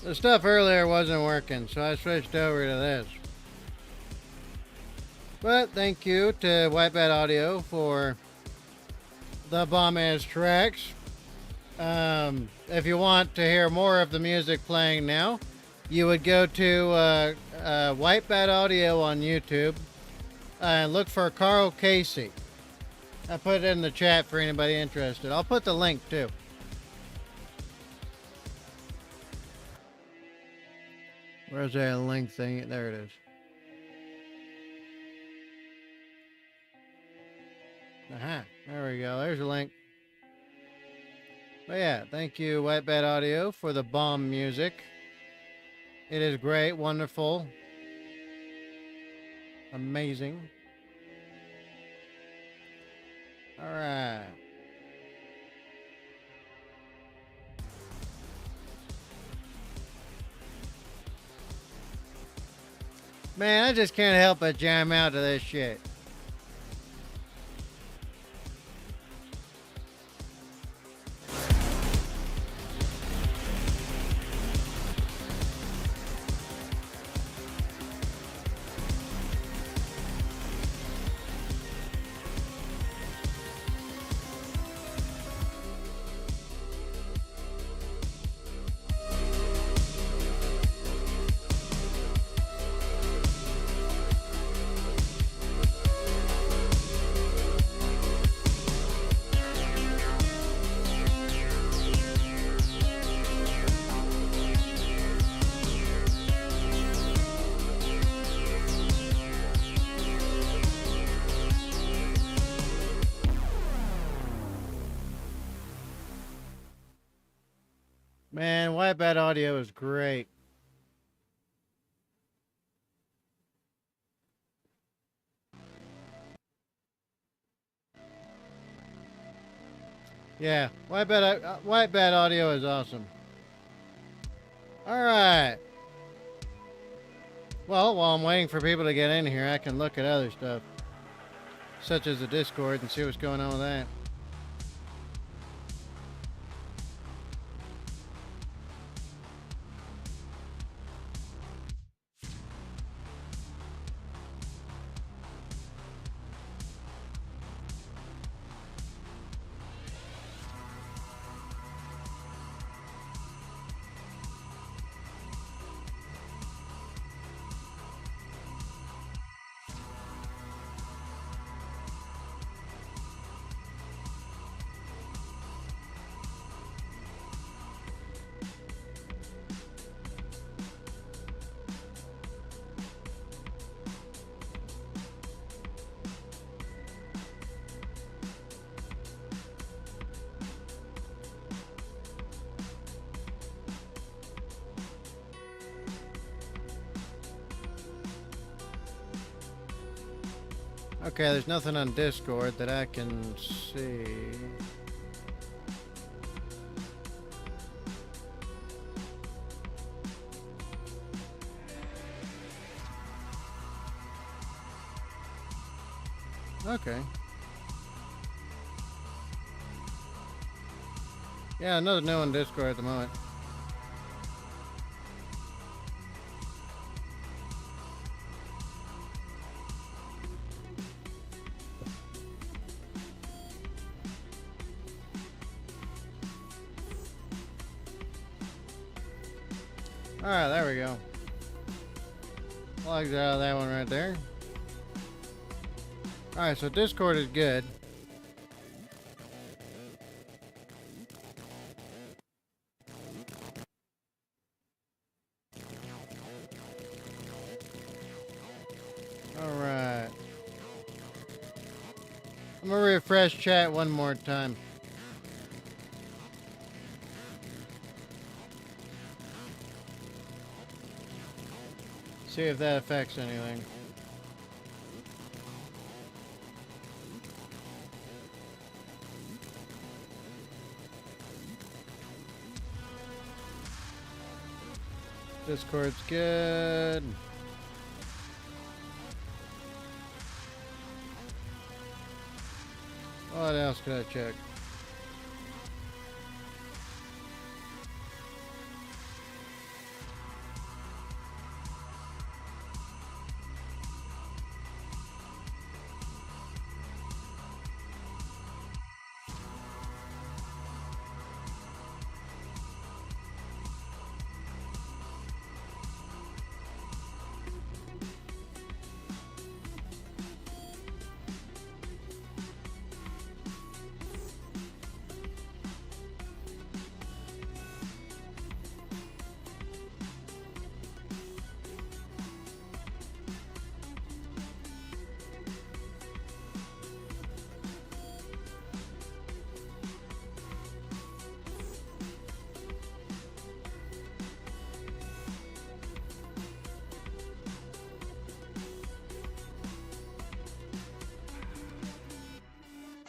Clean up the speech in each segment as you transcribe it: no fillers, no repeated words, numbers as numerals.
The stuff earlier wasn't working, so I switched over to this. But thank you to Whitebat Audio for the bomb-ass tracks. If you want to hear more of the music playing now, you would go to Whitebat Audio on YouTube and look for Carl Casey. I put it in the chat for anybody interested. I'll put the link too. Where's that link thing? There it is. Aha, there we go. There's a link. But yeah, thank you, Whitebat Audio, for the bomb music. It is great, wonderful, amazing. All right. Man, I just can't help but jam out to this shit. Man, Whitebat Audio is great. Yeah, Whitebat Audio is awesome. All right. Well, while I'm waiting for people to get in here, I can look at other stuff, such as the Discord, and see what's going on with that. Okay, there's nothing on Discord that I can see. Okay. Yeah, another no on Discord at the moment. Alright, there we go. Logs out of that one right there. Alright, so Discord is good. Alright. I'm gonna refresh chat one more time. See if that affects anything. Discord's good. What else could I check?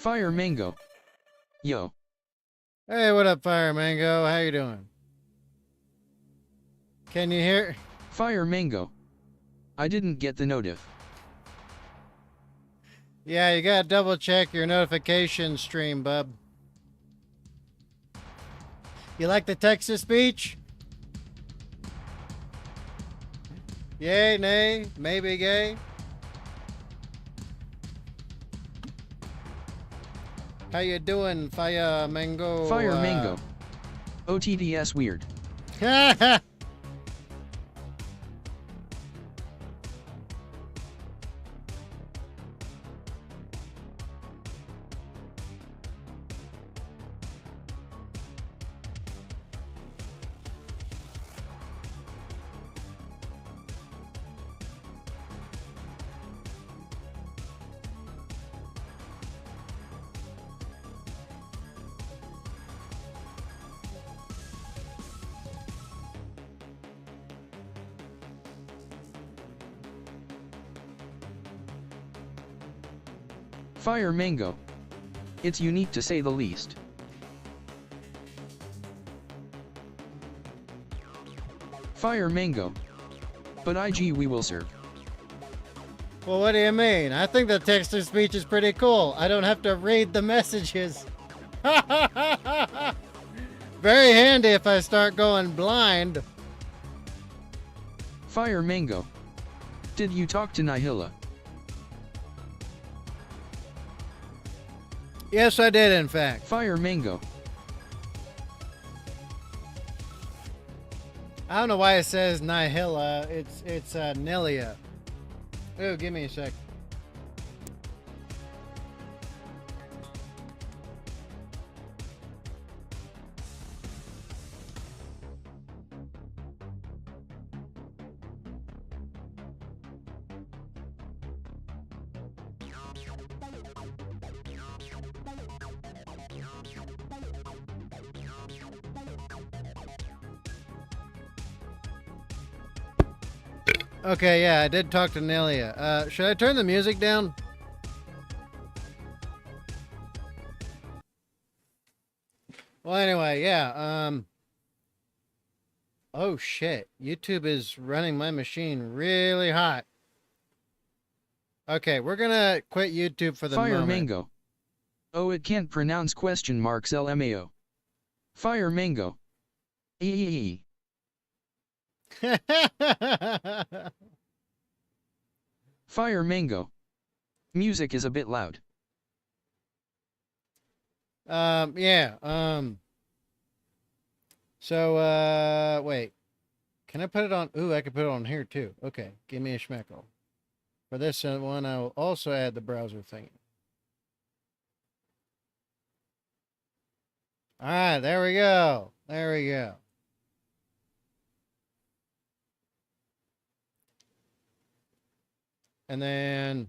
Fire Mango. Yo. Hey, what up, Fire Mango? How you doing? Can you hear? Fire Mango. I didn't get the notif. Yeah, you gotta double check your notification stream, bub. You like the Texas speech? Yay, nay, maybe gay? How you doing, Fire Mango? Fire Mango. OTDS weird. Fire Mango. It's unique to say the least. Fire Mango. But IG we will serve. Well, what do you mean? I think the text-to-speech is pretty cool. I don't have to read the messages. Very handy if I start going blind. Fire Mango. Did you talk to Nihila? Yes, I did, in fact. Fire Mango. I don't know why it says Nihila. It's Nilia. Oh, give me a sec. Okay, yeah, I did talk to Nelia. Should I turn the music down? Well, anyway, yeah, oh shit. YouTube is running my machine really hot. Okay, we're gonna quit YouTube for the Fire moment. Mango. Oh, it can't pronounce question marks LMAO. Fire Mango. Eee. Fire Mango. Music is a bit loud. Yeah, so, wait. Can I put it on? Ooh, I can put it on here too. Okay, give me a schmeckle. For this one, I will also add the browser thingy. All right, there we go. There we go. And then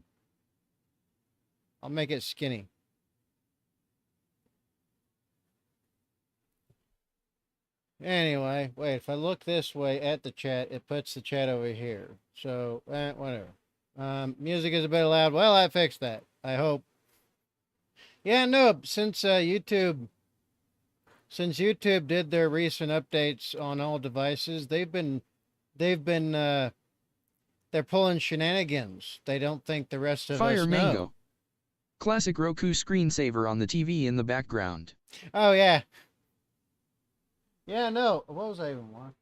I'll make it skinny. Anyway, wait, if I look this way at the chat, it puts the chat over here. So, whatever. Music is a bit loud. Well, I fixed that. I hope. Yeah, no, since YouTube did their recent updates on all devices, they're pulling shenanigans. They don't think the rest of Fire us know. Mango. Classic Roku screensaver on the TV in the background. Oh, yeah. Yeah, no. What was I even watching?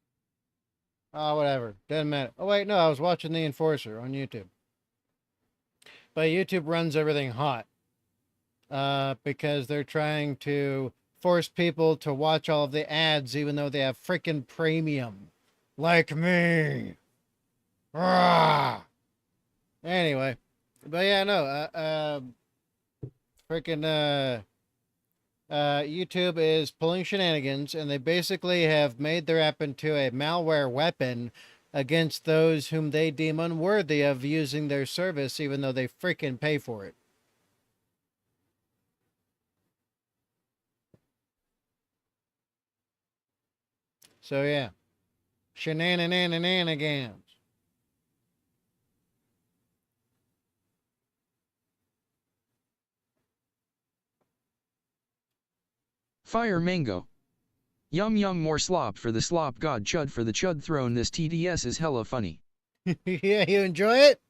Oh, whatever. Doesn't matter. Oh, wait, no. I was watching The Enforcer on YouTube. But YouTube runs everything hot. Because they're trying to force people to watch all of the ads even though they have freaking premium. Like me. Rah! Anyway. But yeah, no. Freaking YouTube is pulling shenanigans, and they basically have made their app into a malware weapon against those whom they deem unworthy of using their service, even though they freaking pay for it. So yeah, shenanigans. Fire Mango. Yum yum, more slop for the slop god, chud for the chud throne. This TDS is hella funny. Yeah, you enjoy it?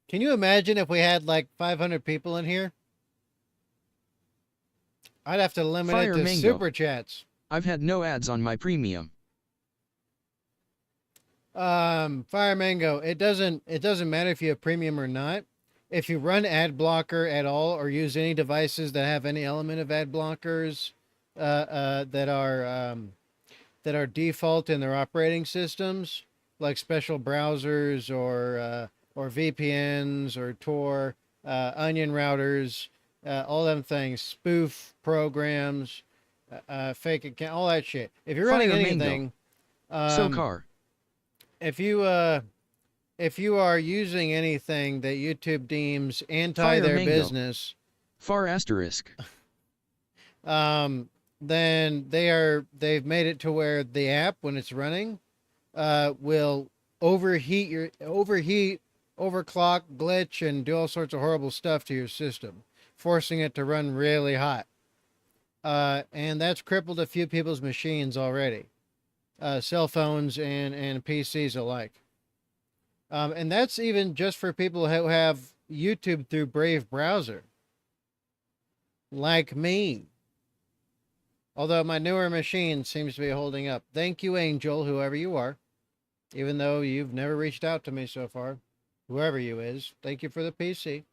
Can you imagine if we had like 500 people in here? I'd have to limit Fire it to Mango. super chats. I've had no ads on my premium. Fire Mango, it doesn't matter if you have premium or not. If you run ad blocker at all or use any devices that have any element of ad blockers that are default in their operating systems, like special browsers or VPNs or Tor, onion routers, all them things, spoof programs, fake account, all that shit. If you're running Fire anything, SoCar. if you are using anything that YouTube deems anti their Mango. business, Far asterisk. then they've made it to where the app, when it's running, will overheat, overclock, glitch, and do all sorts of horrible stuff to your system, forcing it to run really hot. And that's crippled a few people's machines already, cell phones and PCs alike. And that's even just for people who have YouTube through Brave browser, like me. Although my newer machine seems to be holding up. Thank you, Angel, whoever you are. Even though you've never reached out to me so far. Whoever you is. Thank you for the PC.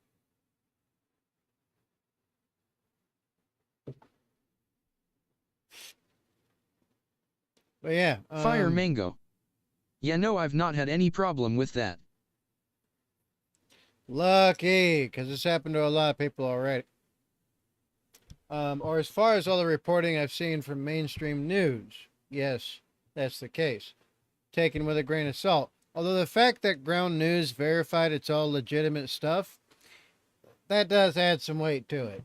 But yeah. Fire Mango. Yeah, no, I've not had any problem with that. Lucky, because this happened to a lot of people already. Or as far as all the reporting I've seen from mainstream news, yes, that's the case. Taken with a grain of salt. Although the fact that Ground News verified it's all legitimate stuff, that does add some weight to it.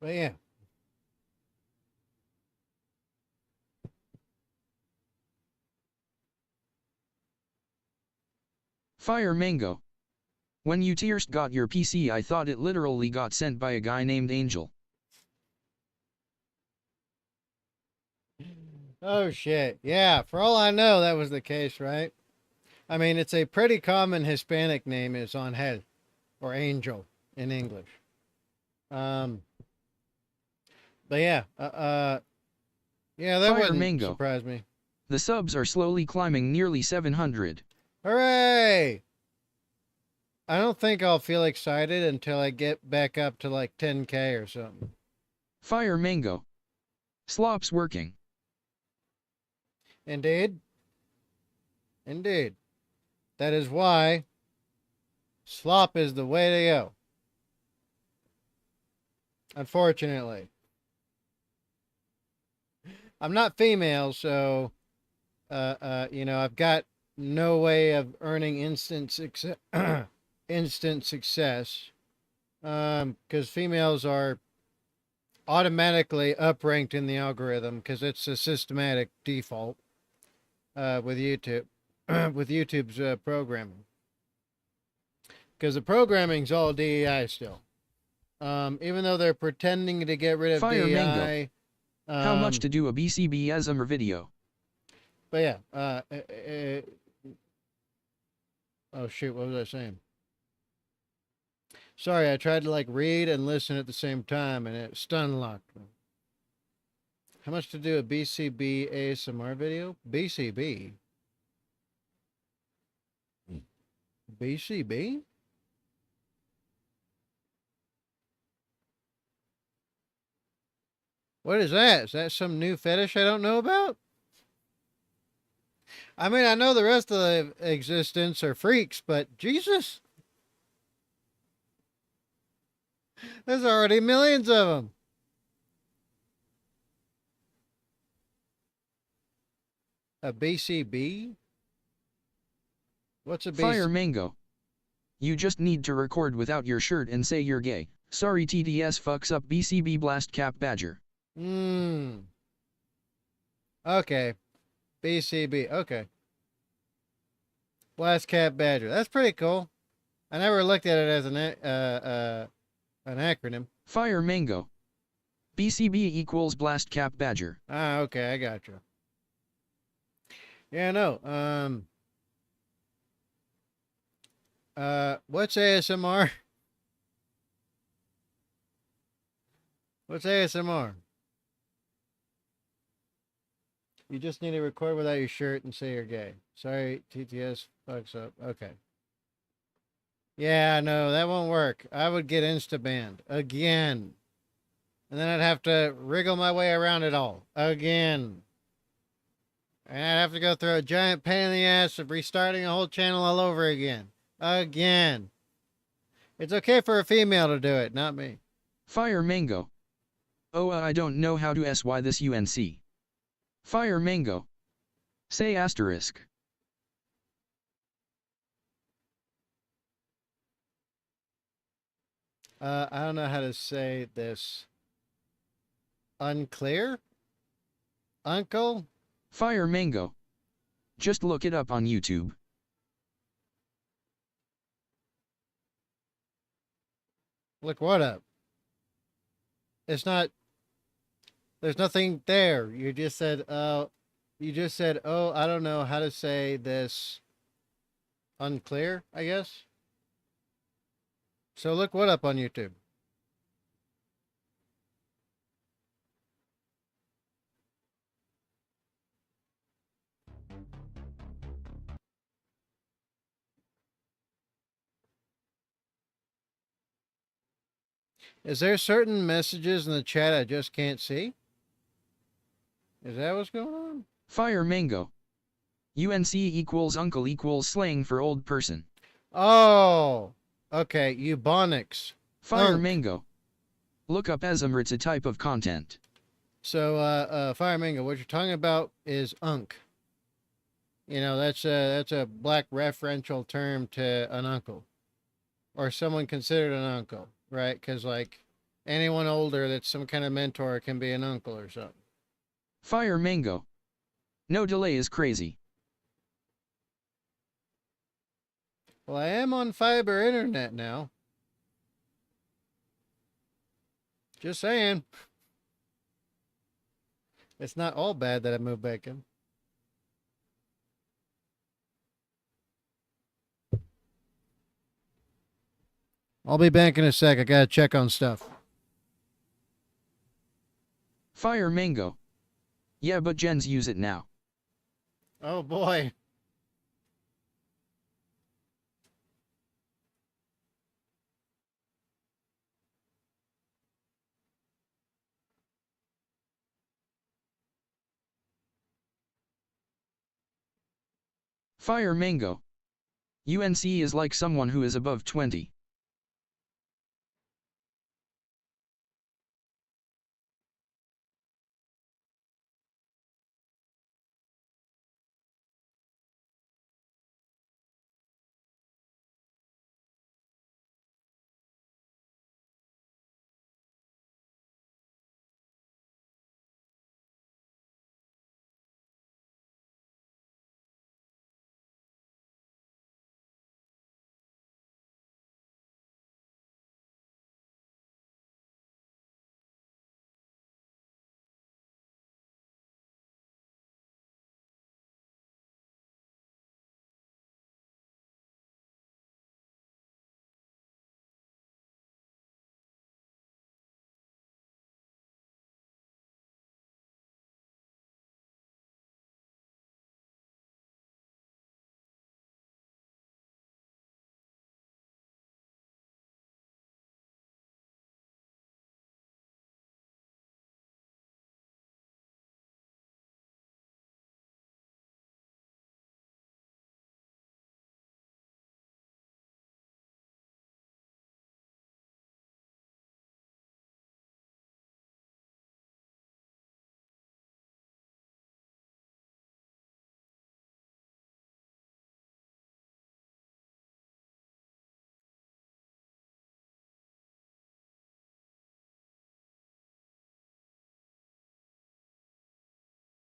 But yeah. Fire Mango. When you first got your PC, I thought it literally got sent by a guy named Angel. Oh shit. Yeah, for all I know, that was the case, right? I mean, it's a pretty common Hispanic name is on head or angel in English. But yeah, yeah, that Fire wouldn't Mango. surprise me. The subs are slowly climbing, nearly 700. Hooray! I don't think I'll feel excited until I get back up to like 10K or something. Fire Mango. Slop's working. Indeed. Indeed. That is why slop is the way to go. Unfortunately. I'm not female, so, you know, I've got no way of earning instant success. Instant success. Because females are automatically upranked in the algorithm because it's a systematic default with YouTube, with YouTube's programming. Because the programming's all DEI still. Even though they're pretending to get rid of Fire DEI. Mango. How much to do a BCB ASMR video? But yeah, oh shoot, what was I saying? Sorry, I tried to like read and listen at the same time and it stun locked me. How much to do a BCB ASMR video? BCB? BCB? What is that? Is that some new fetish I don't know about? I mean, I know the rest of the existence are freaks, but Jesus? There's already millions of them. A BCB? What's a BCB? Fire Mango. You just need to record without your shirt and say you're gay. Sorry TDS fucks up BCB Blast Cap Badger. Okay. BCB. Okay. Blast Cat Badger. That's pretty cool. I never looked at it as an acronym. Fire Mango. BCB equals Blast Cap Badger. Ah, okay, I got you. Yeah, no. What's ASMR? What's ASMR? You just need to record without your shirt and say you're gay. Sorry, TTS fucks up. Okay. Yeah, no, that won't work. I would get insta banned again. And then I'd have to wriggle my way around it all again. And I'd have to go through a giant pain in the ass of restarting a whole channel all over again. Again. It's okay for a female to do it, not me. Fire Mango. Oh, I don't know how to sy this UNC. Fire Mango. Say asterisk. I don't know how to say this. Unclear? Uncle? Fire Mango. Just look it up on YouTube. Look what up? It's not. There's nothing there. You just said, oh, I don't know how to say this. Unclear, I guess. So look what up on YouTube. Is there certain messages in the chat I just can't see? Is that what's going on? Fire Mango. UNC equals uncle equals slang for old person. Oh, okay. Ebonics. Fire Unk. Mango. Look up Esmr, it's a type of content. So, Fire Mango, what you're talking about is unk. You know, that's a black referential term to an uncle. Or someone considered an uncle, right? Because, like, anyone older that's some kind of mentor can be an uncle or something. Fire Mango. No delay is crazy. Well, I am on fiber internet now. Just saying. It's not all bad that I moved back in. I'll be back in a sec. I gotta check on stuff. Fire Mango. Yeah, but gens use it now. Oh boy. Fire Mango. UNC is like someone who is above 20.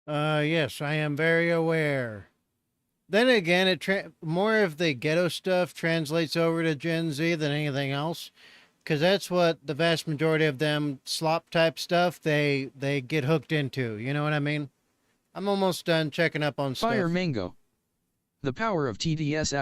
Yes, I am very aware. Then again, more of the ghetto stuff translates over to Gen Z than anything else, because that's what the vast majority of them slop type stuff they get hooked into. You know what I mean? I'm almost done checking up on Fire stuff. Mango. The power of TDS.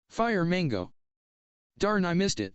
Fire Mango. Darn, I missed it.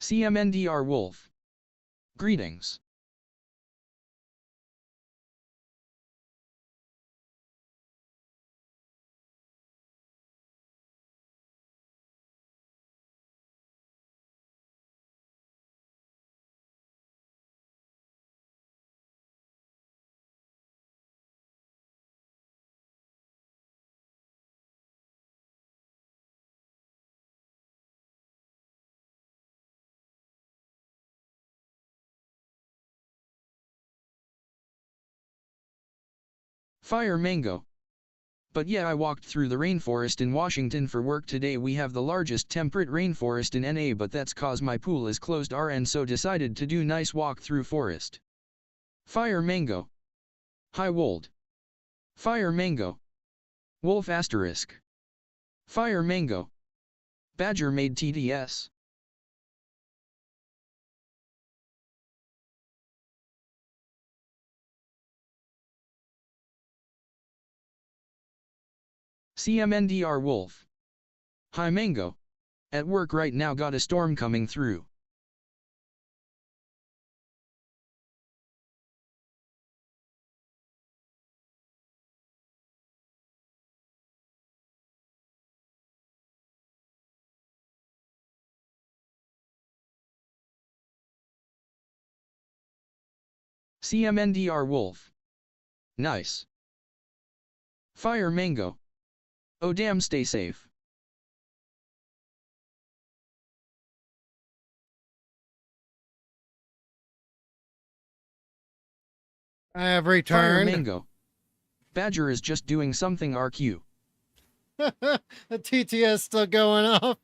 CMNDR Wolf. Greetings. Fire Mango. But yeah, I walked through the rainforest in Washington for work today. We have the largest temperate rainforest in NA, but that's cause my pool is closed RN, so decided to do nice walk through forest. Fire Mango. Hi Wold. Fire Mango. Wolf asterisk. Fire Mango. Badger made TDS. CMNDR Wolf. Hi Mango. At work right now, got a storm coming through. CMNDR Wolf. Nice. Fire Mango. Oh damn, stay safe. I have Fire returned. Mango. Badger is just doing something RQ. The TTS still going off.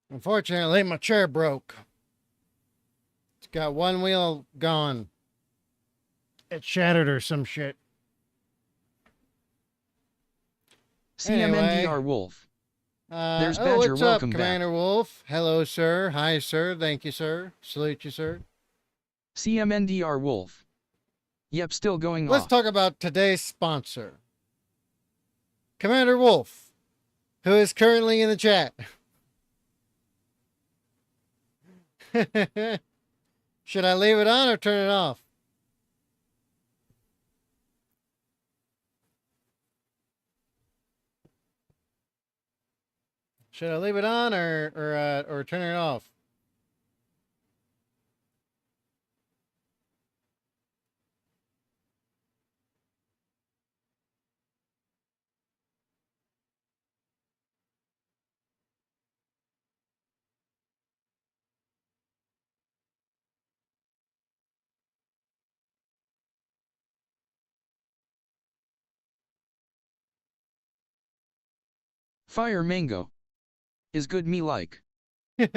Unfortunately, my chair broke. It's got one wheel gone. It shattered or some shit. CMNDR Wolf. There's Badger, what's welcome up, back. Commander Wolf? Hello, sir. Hi, sir. Thank you, sir. Salute you, sir. CMNDR Wolf. Yep, still going Let's off. talk about today's sponsor, Commander Wolf, who is currently in the chat. Should I leave it on or turn it off? Should I leave it on or turn it off? Fire Mango. Is good me like. All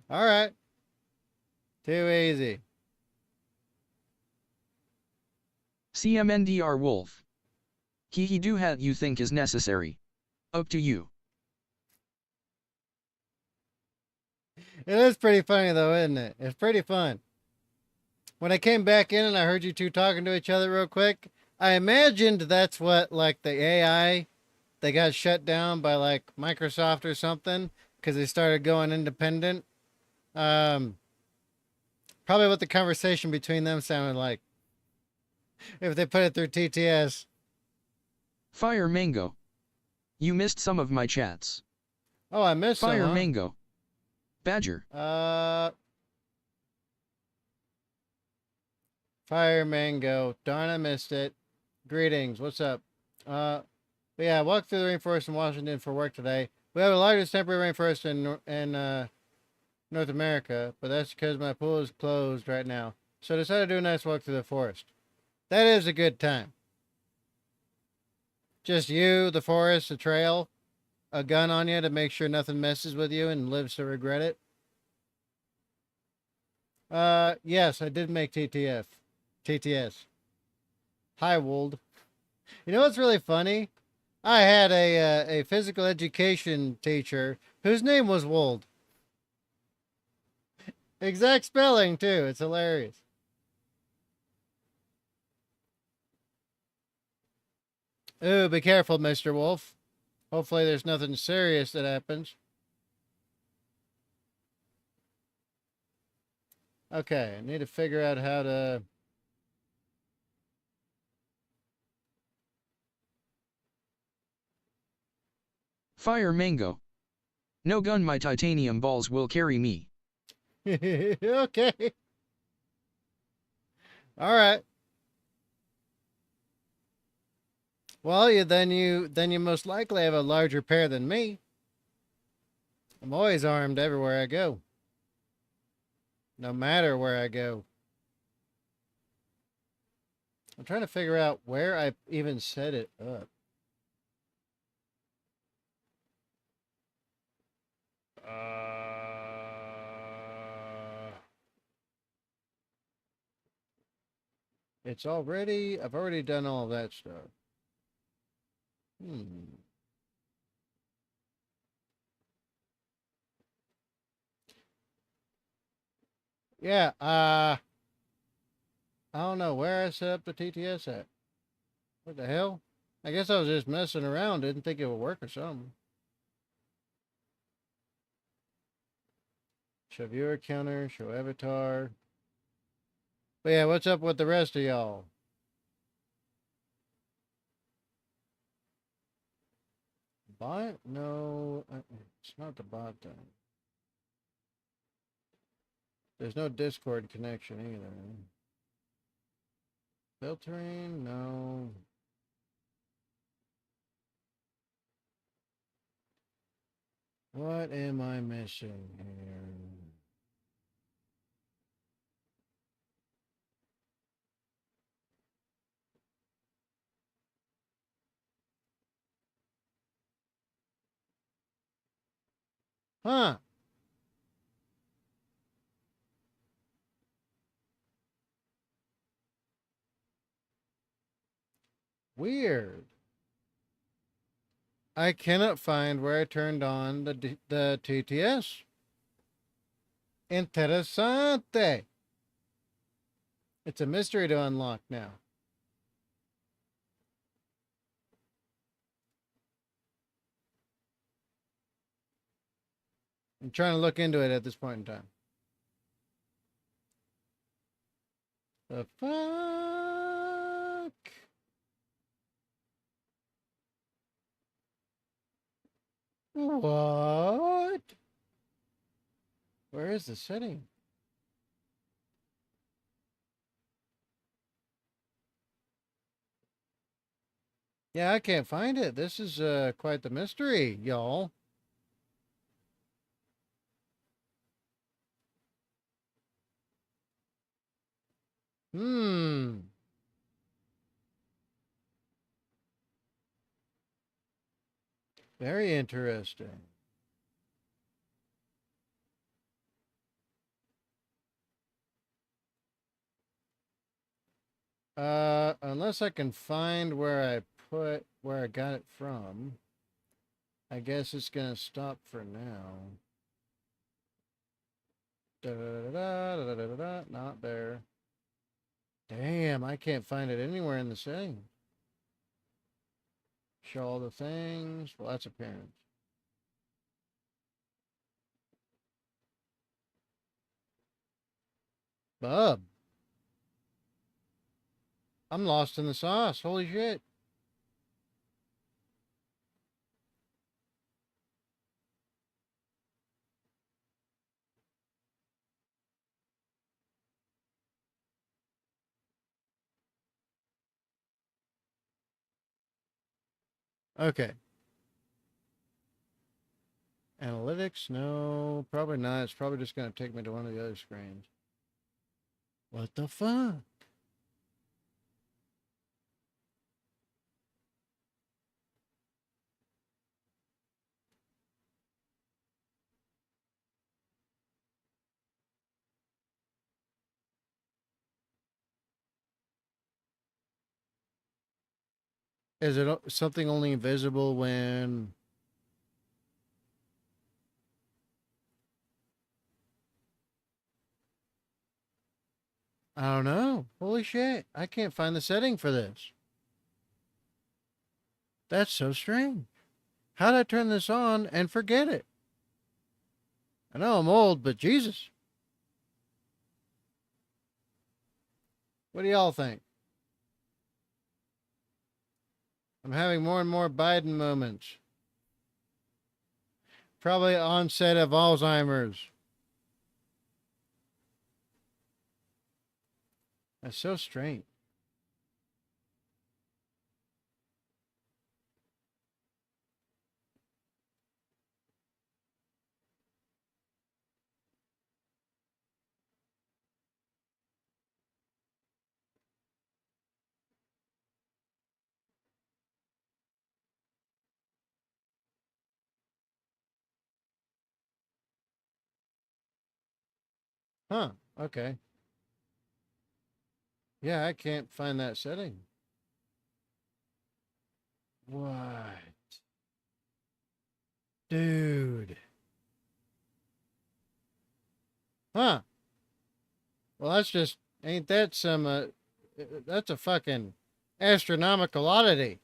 right. Too easy. CMNDR Wolf. He do hat you think is necessary. Up to you. It is pretty funny though, isn't it? It's pretty fun. When I came back in and I heard you two talking to each other real quick, I imagined that's what, like, the AI, they got shut down by like Microsoft or something because they started going independent. Probably what the conversation between them sounded like if they put it through TTS. Fire Mango. You missed some of my chats. Oh, I missed Fire some, huh? Mango. Badger. Fire Mango. Darn, I missed it. Greetings. What's up? But yeah, I walked through the rainforest in Washington for work today. We have the largest temporary rainforest in North America, but that's because my pool is closed right now. So I decided to do a nice walk through the forest. That is a good time. Just you, the forest, the trail, a gun on you to make sure nothing messes with you and lives to regret it. Yes, I did make TTS. Hi, Wold. You know what's really funny? I had a physical education teacher whose name was Wold. Exact spelling too. It's hilarious. Ooh, be careful, Mr. Wolf. Hopefully, there's nothing serious that happens. Okay, I need to figure out how to. Fire mango. No gun, my titanium balls will carry me. Okay. All right. Well, you most likely have a larger pair than me. I'm always armed everywhere I go. No matter where I go. I'm trying to figure out where I even set it up. I've already done all of that stuff. Hmm. Yeah, I don't know where I set up the TTS at. What the hell? I guess I was just messing around. Didn't think it would work or something. Show viewer counter, show avatar. But yeah, what's up with the rest of y'all? Bot? No, it's not the bot thing. There's no Discord connection either. Filtering? No. What am I missing here? Huh. Weird. I cannot find where I turned on the TTS. Interessante. It's a mystery to unlock now. I'm trying to look into it at this point in time. The fuck? What? Where is the setting? Yeah, I can't find it. This is quite the mystery, y'all. Hmm. Very interesting. Unless I can find where I got it from, I guess it's gonna stop for now. Da da da da da da da da. Not there. Damn, I can't find it anywhere in the settings. Show all the things. Well, that's appearance. Bub, I'm lost in the sauce. Holy shit. Okay. Analytics? No, probably not. It's probably just going to take me to one of the other screens. What the fuck? Is it something only visible when... I don't know. Holy shit. I can't find the setting for this. That's so strange. How'd I turn this on and forget it? I know I'm old, but Jesus. What do y'all think? I'm having more and more Biden moments. Probably onset of Alzheimer's. That's so strange. Huh. Okay. Yeah, I can't find that setting. What? Dude. Huh. Well, that's just... Ain't that some... that's a fucking astronomical oddity.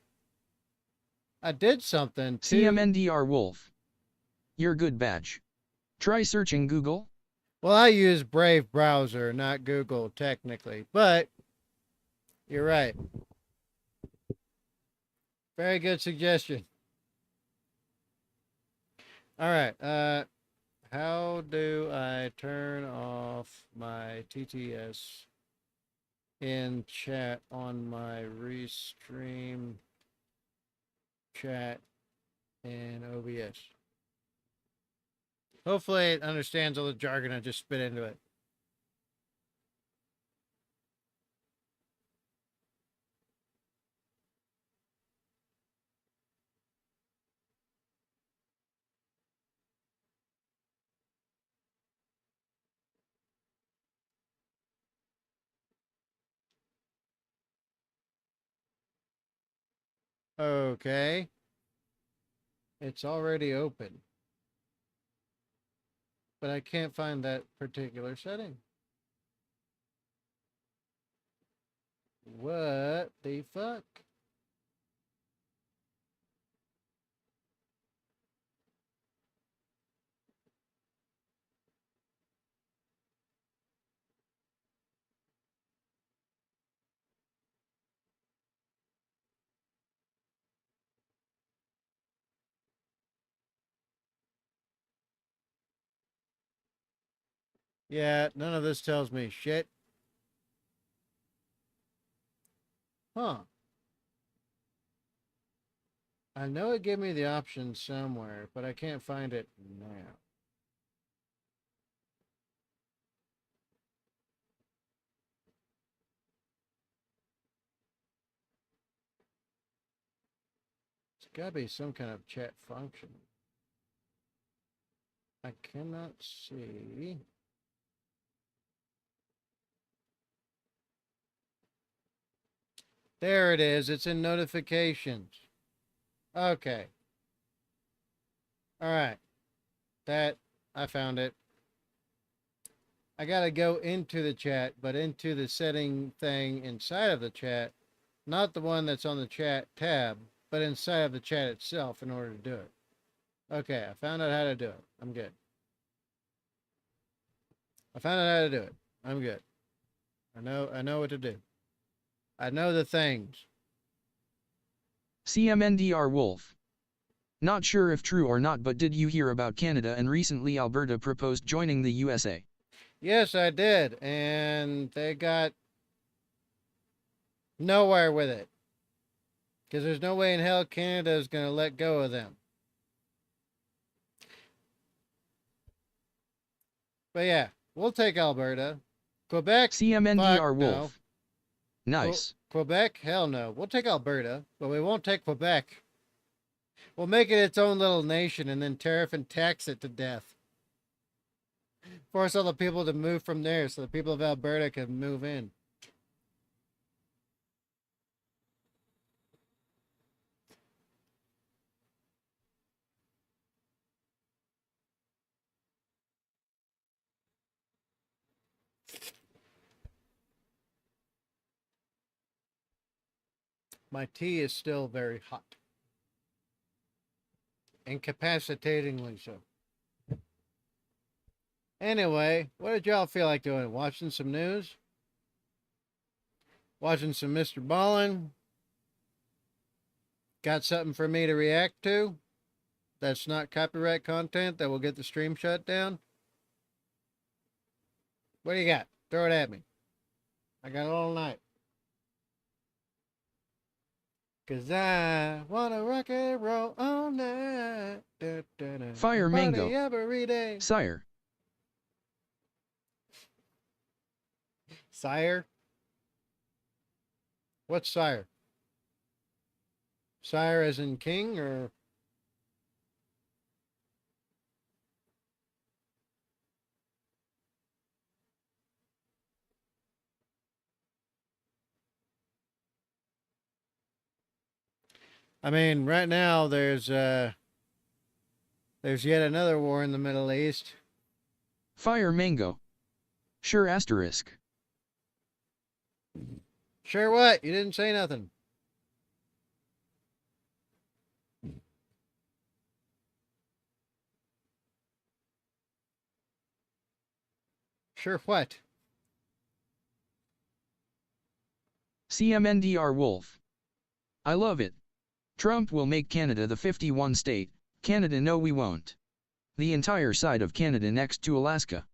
I did something too. CMNDR Wolf. Your good badge. Try searching Google. Well, I use Brave browser, not Google technically, but you're right. Very good suggestion. All right. How do I turn off my TTS in chat on my Restream chat in OBS? Hopefully it understands all the jargon I just spit into it. Okay. It's already open. But I can't find that particular setting. What the fuck? Yeah, none of this tells me shit. Huh. I know it gave me the option somewhere, but I can't find it now. It's gotta be some kind of chat function. I cannot see. There it is. It's in notifications. Okay. All right. That, I found it. I gotta go into the chat, but into the setting thing inside of the chat, not the one that's on the chat tab, but inside of the chat itself in order to do it. Okay, I found out how to do it. I'm good. I found out how to do it. I'm good. I know what to do. I know the things. CMNDR Wolf. Not sure if true or not, but did you hear about Canada and recently Alberta proposed joining the USA? Yes, I did. And they got nowhere with it. Because there's no way in hell Canada is going to let go of them. But yeah, we'll take Alberta. Quebec, CMNDR fuck Wolf. no. Nice. Quebec, hell no. We'll take Alberta, but we won't take Quebec. We'll make it its own little nation and then tariff and tax it to death. Force all the people to move from there so the people of Alberta can move in. My tea is still very hot. Incapacitatingly so. Anyway, what did y'all feel like doing? Watching some news? Watching some Mr. Ballin? Got something for me to react to? That's not copyright content that will get the stream shut down? What do you got? Throw it at me. I got all night. 'Cause I wanna rock and roll all night. Da, da, da. Fire Party mango. every day. Sire. Sire? What's sire? Sire as in king or... I mean, right now there's yet another war in the Middle East. Fire mango. Sure asterisk. Sure what? You didn't say nothing. Sure what? CMNDR Wolf. I love it. Trump will make Canada the 51 state. Canada, no we won't. The entire side of Canada next to Alaska.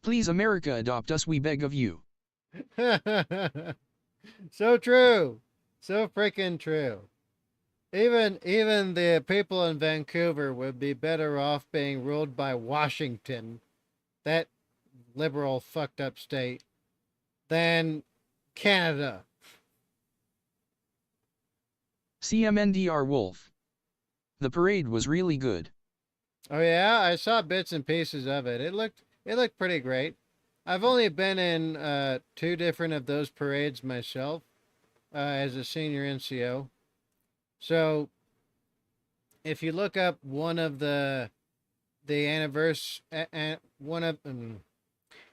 Please America adopt us, we beg of you. So true. So freaking true. Even the people in Vancouver would be better off being ruled by Washington, that liberal fucked up state, than Canada. CMNDR Wolf. The parade was really good. Oh yeah, I saw bits and pieces of it. It looked pretty great. I've only been in 2 different of those parades myself as a senior NCO. So if you look up one of the anniversary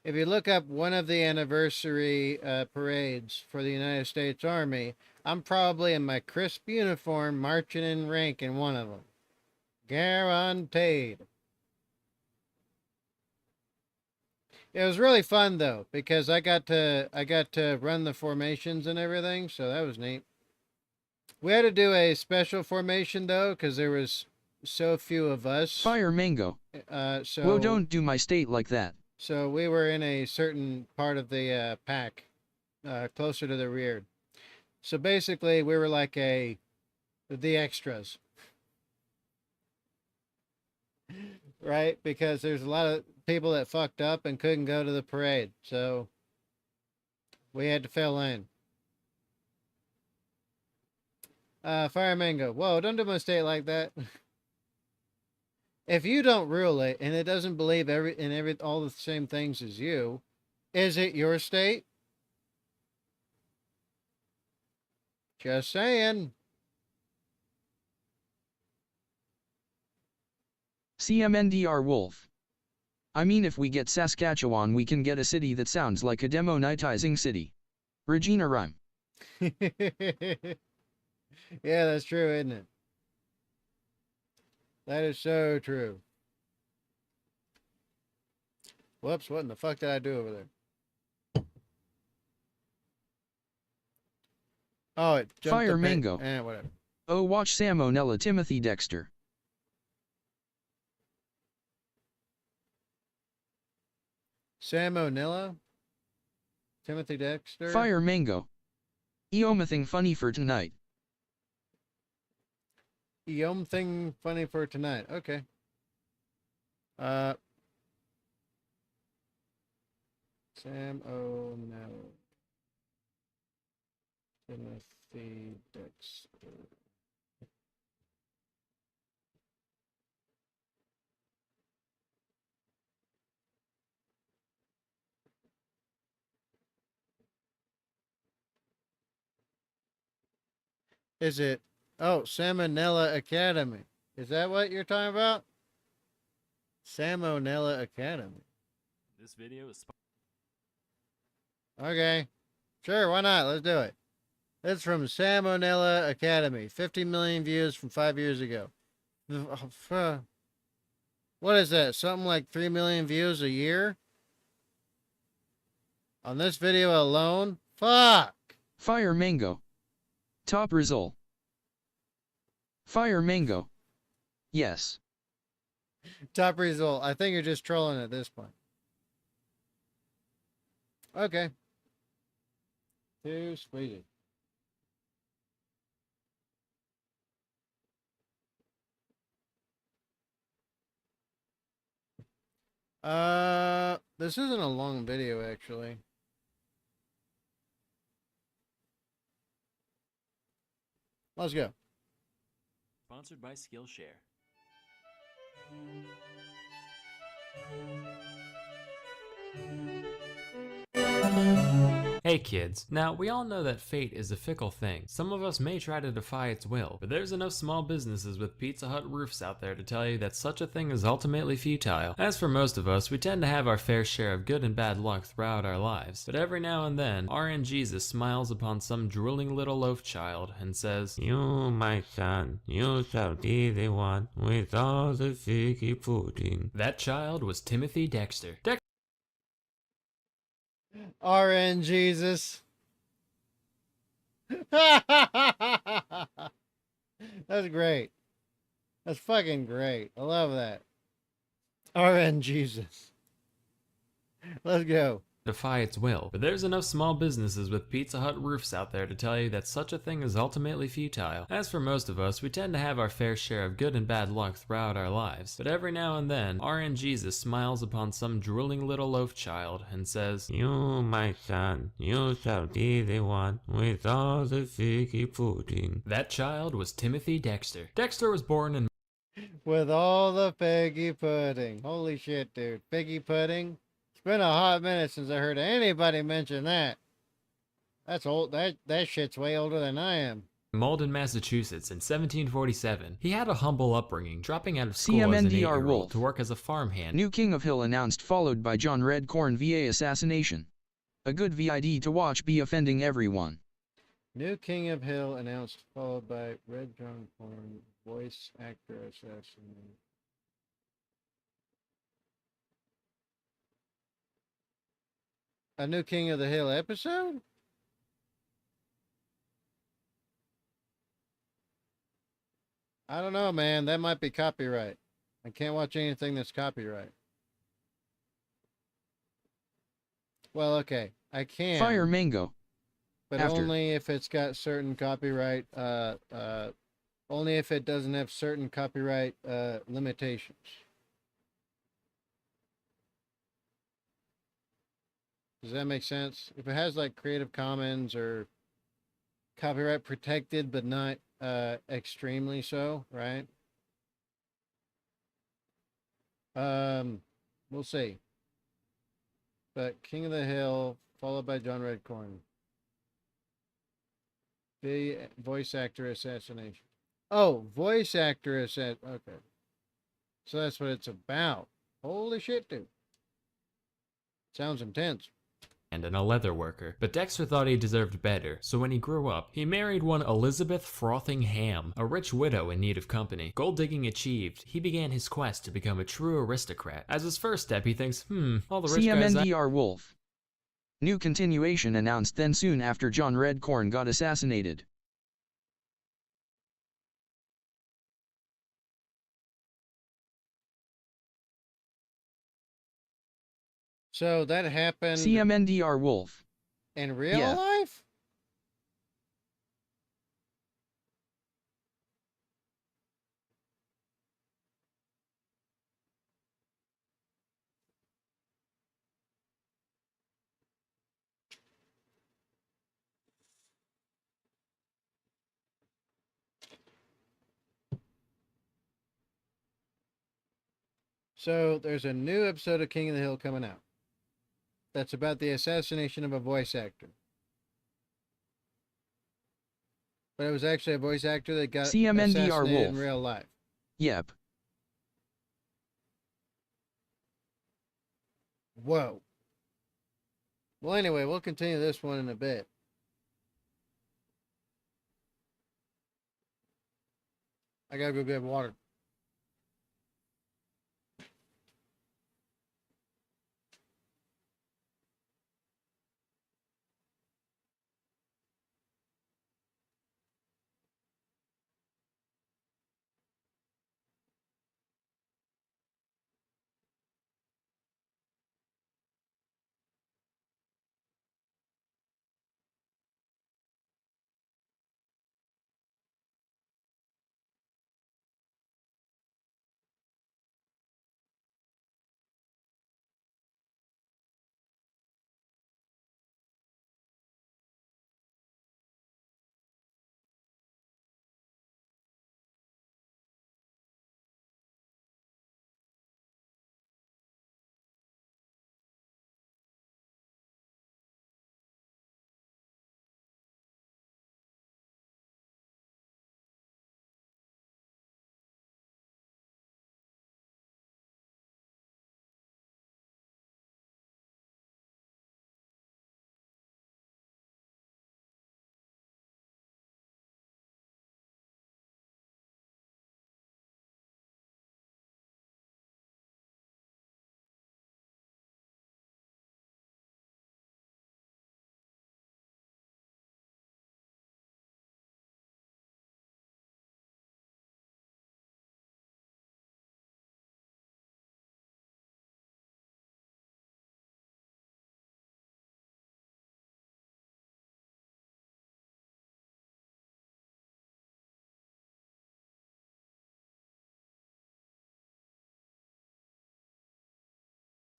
if you look up one of the anniversary parades for the United States Army, I'm probably in my crisp uniform marching in rank in one of them. Guaranteed. It was really fun though because I got to run the formations and everything, so that was neat. We had to do a special formation though because there was so few of us. Fire mango. So Whoa, don't do my state like that. So we were in a certain part of the pack, closer to the rear. So basically, we were like the extras, right? Because there's a lot of people that fucked up and couldn't go to the parade, so we had to fill in. Fire Mango, whoa! Don't do my state like that. If you don't rule it and it doesn't believe all the same things as you, is it your state? Just saying. CMNDR Wolf. I mean, if we get Saskatchewan, we can get a city that sounds like a demonetizing city. Regina Rhyme. Yeah, that's true, isn't it? That is so true. Whoops, what in the fuck did I do over there? Oh, it jumped Fire mango. Whatever. Oh, watch Salmonella Timothy Dexter. Salmonella? Timothy Dexter? Fire mango. Eomathing funny for tonight. Thing funny for tonight. Okay. Sam O'Neill. Timothy Dexter. Is it? Oh, Salmonella Academy. Is that what you're talking about? Salmonella Academy. This video is Okay. Sure, why not? Let's do it. That's from Salmonella Academy. 50 million views from 5 years ago. What is that? Something like 3 million views a year? On this video alone? Fuck! Fire Mango. Top result. Fire Mango. Yes. Top result. I think you're just trolling at this point. Okay. Too sweet. This isn't a long video actually. Let's go. Sponsored by Skillshare. Hey kids, now we all know that fate is a fickle thing. Some of us may try to defy its will, but there's enough small businesses with Pizza Hut roofs out there to tell you that such a thing is ultimately futile. As for most of us, we tend to have our fair share of good and bad luck throughout our lives, but every now and then, RN Jesus smiles upon some drooling little loaf child and says, "You, my son, you shall be the one with all the figgy pudding." That child was Timothy Dexter. RN Jesus. That's great. That's fucking great. I love that. RN Jesus. Let's go. Defy its will, but there's enough small businesses with Pizza Hut roofs out there to tell you that such a thing is ultimately futile. As for most of us, we tend to have our fair share of good and bad luck throughout our lives, but every now and then, RN Jesus smiles upon some drooling little loaf child and says, "You, my son, you shall be the one with all the figgy pudding." That child was Timothy Dexter. Dexter was born in With all the figgy pudding. Holy shit, dude. Figgy pudding? It's been a hot minute since I heard anybody mention that. That's old. That shit's way older than I am. Malden, Massachusetts in 1747. He had a humble upbringing, dropping out of school as an 8-year-old to work as a farmhand. New King of Hill announced, followed by John Redcorn VA assassination. A good VID to watch, be offending everyone. New King of Hill announced, followed by Red John Corn, voice actor assassination. A New King of the Hill episode? I don't know, man. That might be copyright. I can't watch anything that's copyright. Well, okay. I can. Fire Mango. But After. only if it's got certain copyright, only if it doesn't have certain copyright limitations. Does that make sense? If it has like Creative Commons or copyright protected, but not extremely so, right? We'll see. But King of the Hill, followed by John Redcorn. The voice actor assassination. Oh, voice actor assassination. Okay. So that's what it's about. Holy shit, dude. Sounds intense. And a leather worker. But Dexter thought he deserved better, so when he grew up, he married one Elizabeth Frothingham, a rich widow in need of company. Gold digging achieved, he began his quest to become a true aristocrat. As his first step, he thinks, all the rich guys CMNDR Wolf. New continuation announced then soon after John Redcorn got assassinated. So that happened CMNDR Wolf. in real life? So there's a new episode of King of the Hill coming out. That's about the assassination of a voice actor. But it was actually a voice actor that got CMNDR assassinated Wolf. in real life. Yep. Whoa. Well, anyway, we'll continue this one in a bit. I gotta go get water.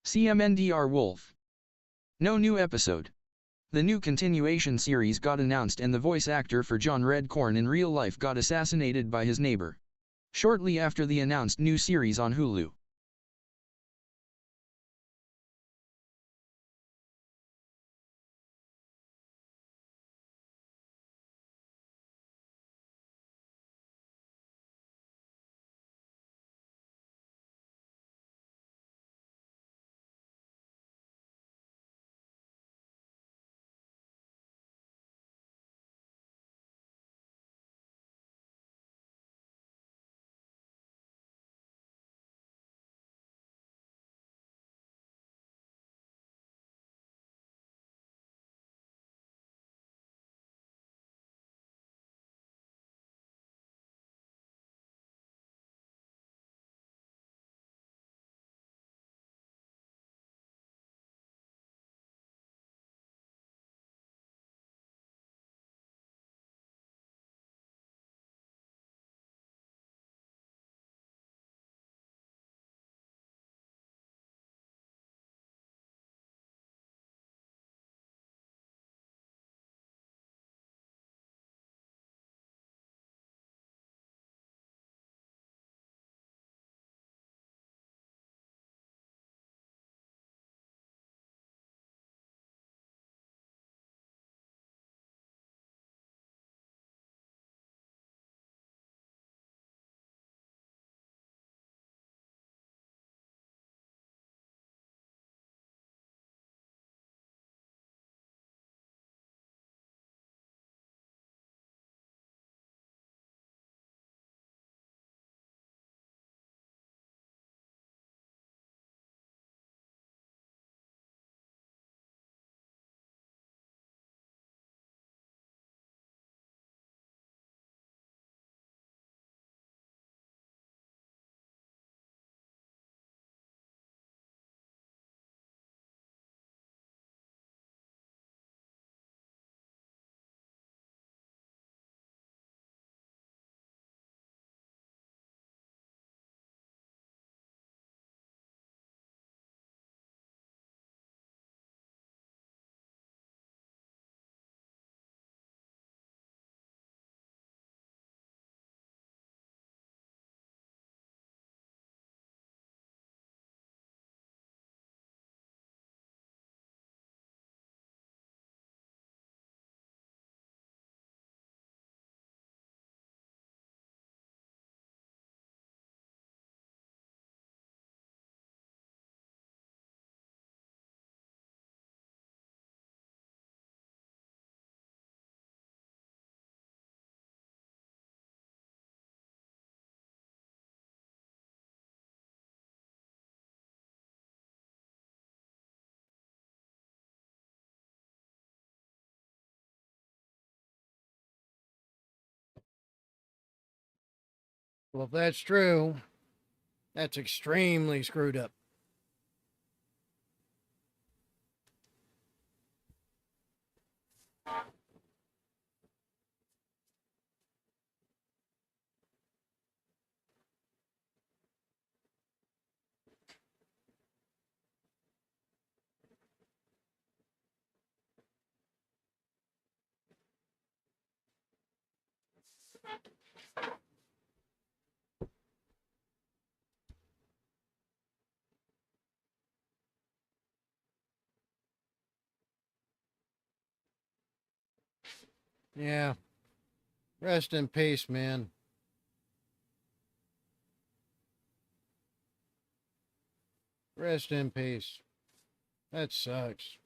CMNDR Wolf. No new episode. The new continuation series got announced and the voice actor for John Redcorn in real life got assassinated by his neighbor. Shortly after the announced new series on Hulu. Well, if that's true, that's extremely screwed up. Yeah. Rest in peace, man. Rest in peace. That sucks.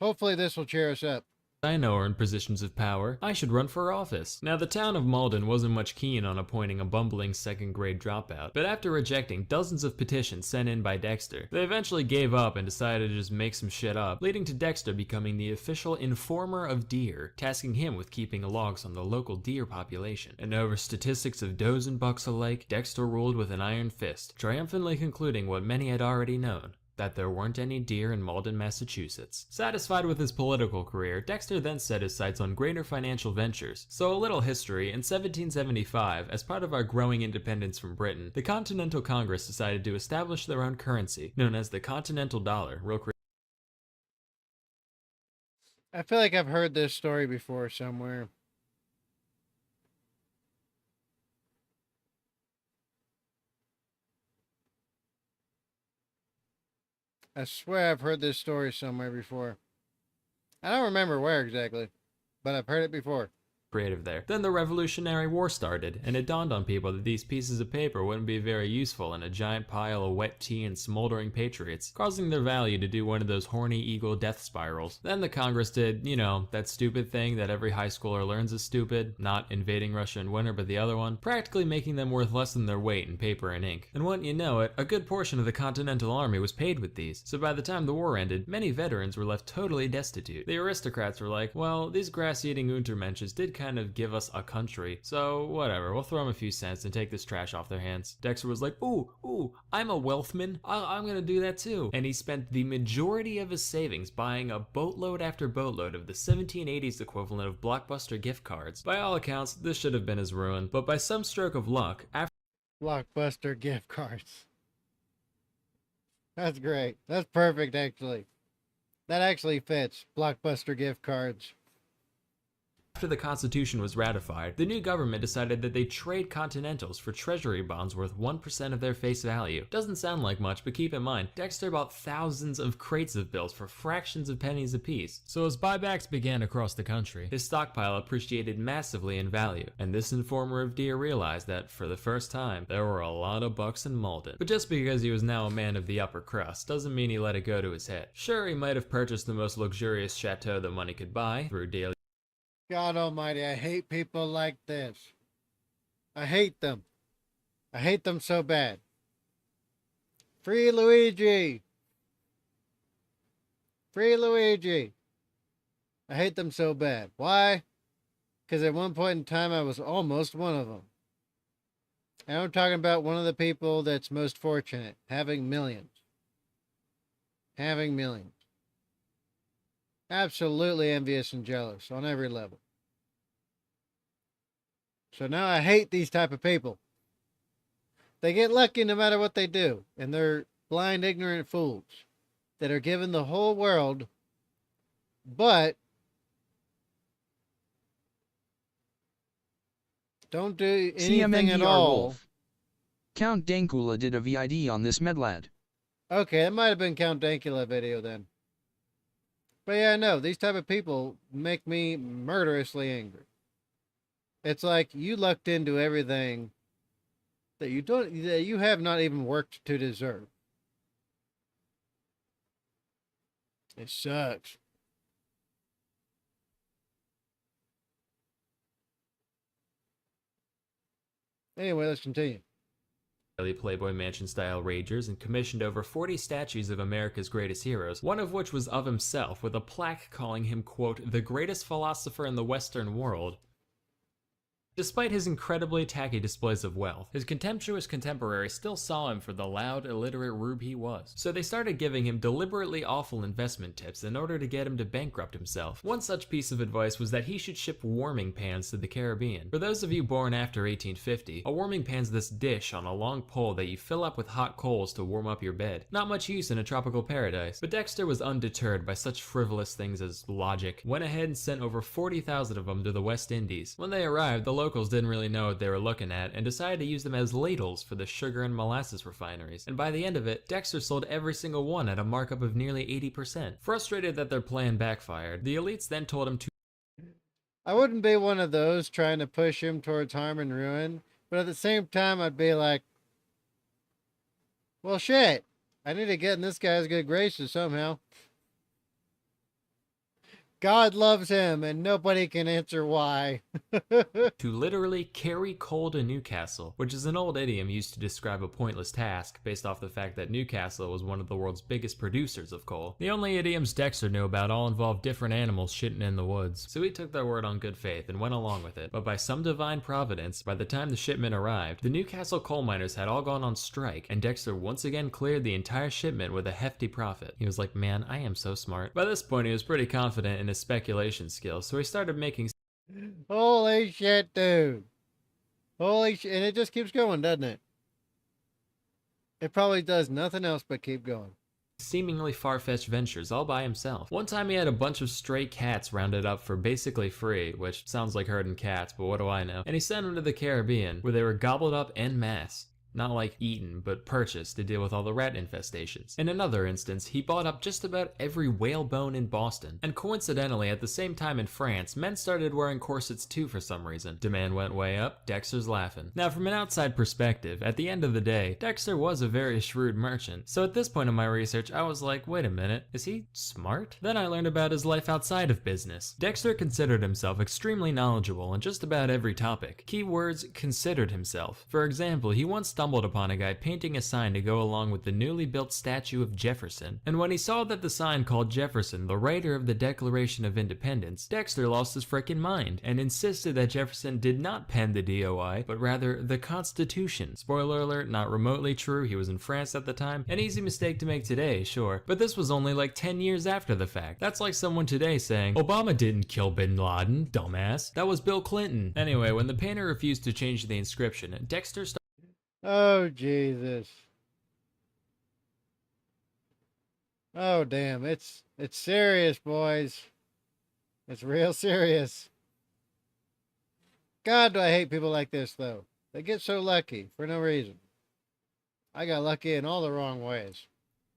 Hopefully, this will cheer us up. I know are in positions of power, I should run for office. Now, the town of Malden wasn't much keen on appointing a bumbling second grade dropout, but after rejecting dozens of petitions sent in by Dexter, they eventually gave up and decided to just make some shit up, leading to Dexter becoming the official informer of deer, tasking him with keeping logs on the local deer population. And over statistics of does and bucks alike, Dexter ruled with an iron fist, triumphantly concluding what many had already known: that there weren't any deer in Malden, Massachusetts. Satisfied with his political career, Dexter then set his sights on greater financial ventures. So a little history: in 1775, as part of our growing independence from Britain, the Continental Congress decided to establish their own currency, known as the Continental Dollar. I feel like I've heard this story before somewhere. I swear I've heard this story somewhere before. I don't remember where exactly, but I've heard it before. Creative there. Then the Revolutionary War started, and it dawned on people that these pieces of paper wouldn't be very useful in a giant pile of wet tea and smoldering patriots, causing their value to do one of those horny eagle death spirals. Then the Congress did, that stupid thing that every high schooler learns is stupid, not invading Russia in winter but the other one, practically making them worth less than their weight in paper and ink. And wouldn't you know it, a good portion of the Continental Army was paid with these, so by the time the war ended, many veterans were left totally destitute. The aristocrats were like, well, these grass-eating Untermensches did kind of give us a country, so whatever, we'll throw them a few cents and take this trash off their hands. Dexter was like, ooh, I'm a wealthman, I'm gonna do that too. And he spent the majority of his savings buying a boatload after boatload of the 1780s equivalent of Blockbuster gift cards. By all accounts, this should have been his ruin, but by some stroke of luck, after Blockbuster gift cards. That's great. That's perfect, actually. That actually fits. Blockbuster gift cards. After the Constitution was ratified, the new government decided that they'd trade Continentals for treasury bonds worth 1% of their face value. Doesn't sound like much, but keep in mind, Dexter bought thousands of crates of bills for fractions of pennies apiece. So as buybacks began across the country, his stockpile appreciated massively in value, and this informer of deer realized that, for the first time, there were a lot of bucks in Malden. But just because he was now a man of the upper crust doesn't mean he let it go to his head. Sure, he might have purchased the most luxurious chateau that money could buy through daily God almighty, I hate people like this. I hate them. I hate them so bad. Free Luigi! Free Luigi! I hate them so bad. Why? Because at one point in time, I was almost one of them. And I'm talking about one of the people that's most fortunate, having millions. Having millions. Absolutely envious and jealous on every level. So now I hate these type of people. They get lucky no matter what they do, and they're blind, ignorant fools that are given the whole world, but don't do anything at all. Wolf. Count Dankula did a VID on this medlad. Okay, that might have been Count Dankula video then. But yeah, no, these type of people make me murderously angry. It's like you lucked into everything that you have not even worked to deserve. It sucks. Anyway, let's continue. Playboy Mansion-style ragers and commissioned over 40 statues of America's greatest heroes, one of which was of himself, with a plaque calling him, quote, the greatest philosopher in the Western world. Despite his incredibly tacky displays of wealth, his contemptuous contemporaries still saw him for the loud, illiterate rube he was. So they started giving him deliberately awful investment tips in order to get him to bankrupt himself. One such piece of advice was that he should ship warming pans to the Caribbean. For those of you born after 1850, a warming pan's this dish on a long pole that you fill up with hot coals to warm up your bed. Not much use in a tropical paradise. But Dexter was undeterred by such frivolous things as logic. Went ahead and sent over 40,000 of them to the West Indies. When they arrived, the locals didn't really know what they were looking at and decided to use them as ladles for the sugar and molasses refineries. And by the end of it, Dexter sold every single one at a markup of nearly 80%. Frustrated that their plan backfired, the elites then told him to... I wouldn't be one of those trying to push him towards harm and ruin, but at the same time, I'd be like, well, shit, I need to get in this guy's good graces somehow. God loves him, and nobody can answer why. to literally carry coal to Newcastle, which is an old idiom used to describe a pointless task based off the fact that Newcastle was one of the world's biggest producers of coal. The only idioms Dexter knew about all involved different animals shitting in the woods, so he took their word on good faith and went along with it. But by some divine providence, by the time the shipment arrived, the Newcastle coal miners had all gone on strike, and Dexter once again cleared the entire shipment with a hefty profit. He was like, man, I am so smart. By this point, he was pretty confident in his speculation skills, so he started making... Holy shit, dude. Holy shit. And it just keeps going, doesn't it? It probably does nothing else but keep going. Seemingly far-fetched ventures all by himself. One time he had a bunch of stray cats rounded up for basically free, which sounds like herding cats, but what do I know? And he sent them to the Caribbean, where they were gobbled up en masse. Not like eaten, but purchased to deal with all the rat infestations. In another instance, he bought up just about every whalebone in Boston. And coincidentally, at the same time in France, men started wearing corsets too for some reason. Demand went way up, Dexter's laughing. Now from an outside perspective, at the end of the day, Dexter was a very shrewd merchant. So at this point in my research, I was like, wait a minute, is he smart? Then I learned about his life outside of business. Dexter considered himself extremely knowledgeable on just about every topic. Keywords, considered himself. For example, he once stumbled upon a guy painting a sign to go along with the newly built statue of Jefferson. And when he saw that the sign called Jefferson the writer of the Declaration of Independence, Dexter lost his frickin' mind and insisted that Jefferson did not pen the DOI, but rather the Constitution. Spoiler alert, not remotely true, he was in France at the time. An easy mistake to make today, sure, but this was only like 10 years after the fact. That's like someone today saying, Obama didn't kill bin Laden, dumbass. That was Bill Clinton. Anyway, when the painter refused to change the inscription, Dexter started... Oh, Jesus. Oh, damn. It's serious, boys. It's real serious. God, do I hate people like this, though. They get so lucky for no reason. I got lucky in all the wrong ways.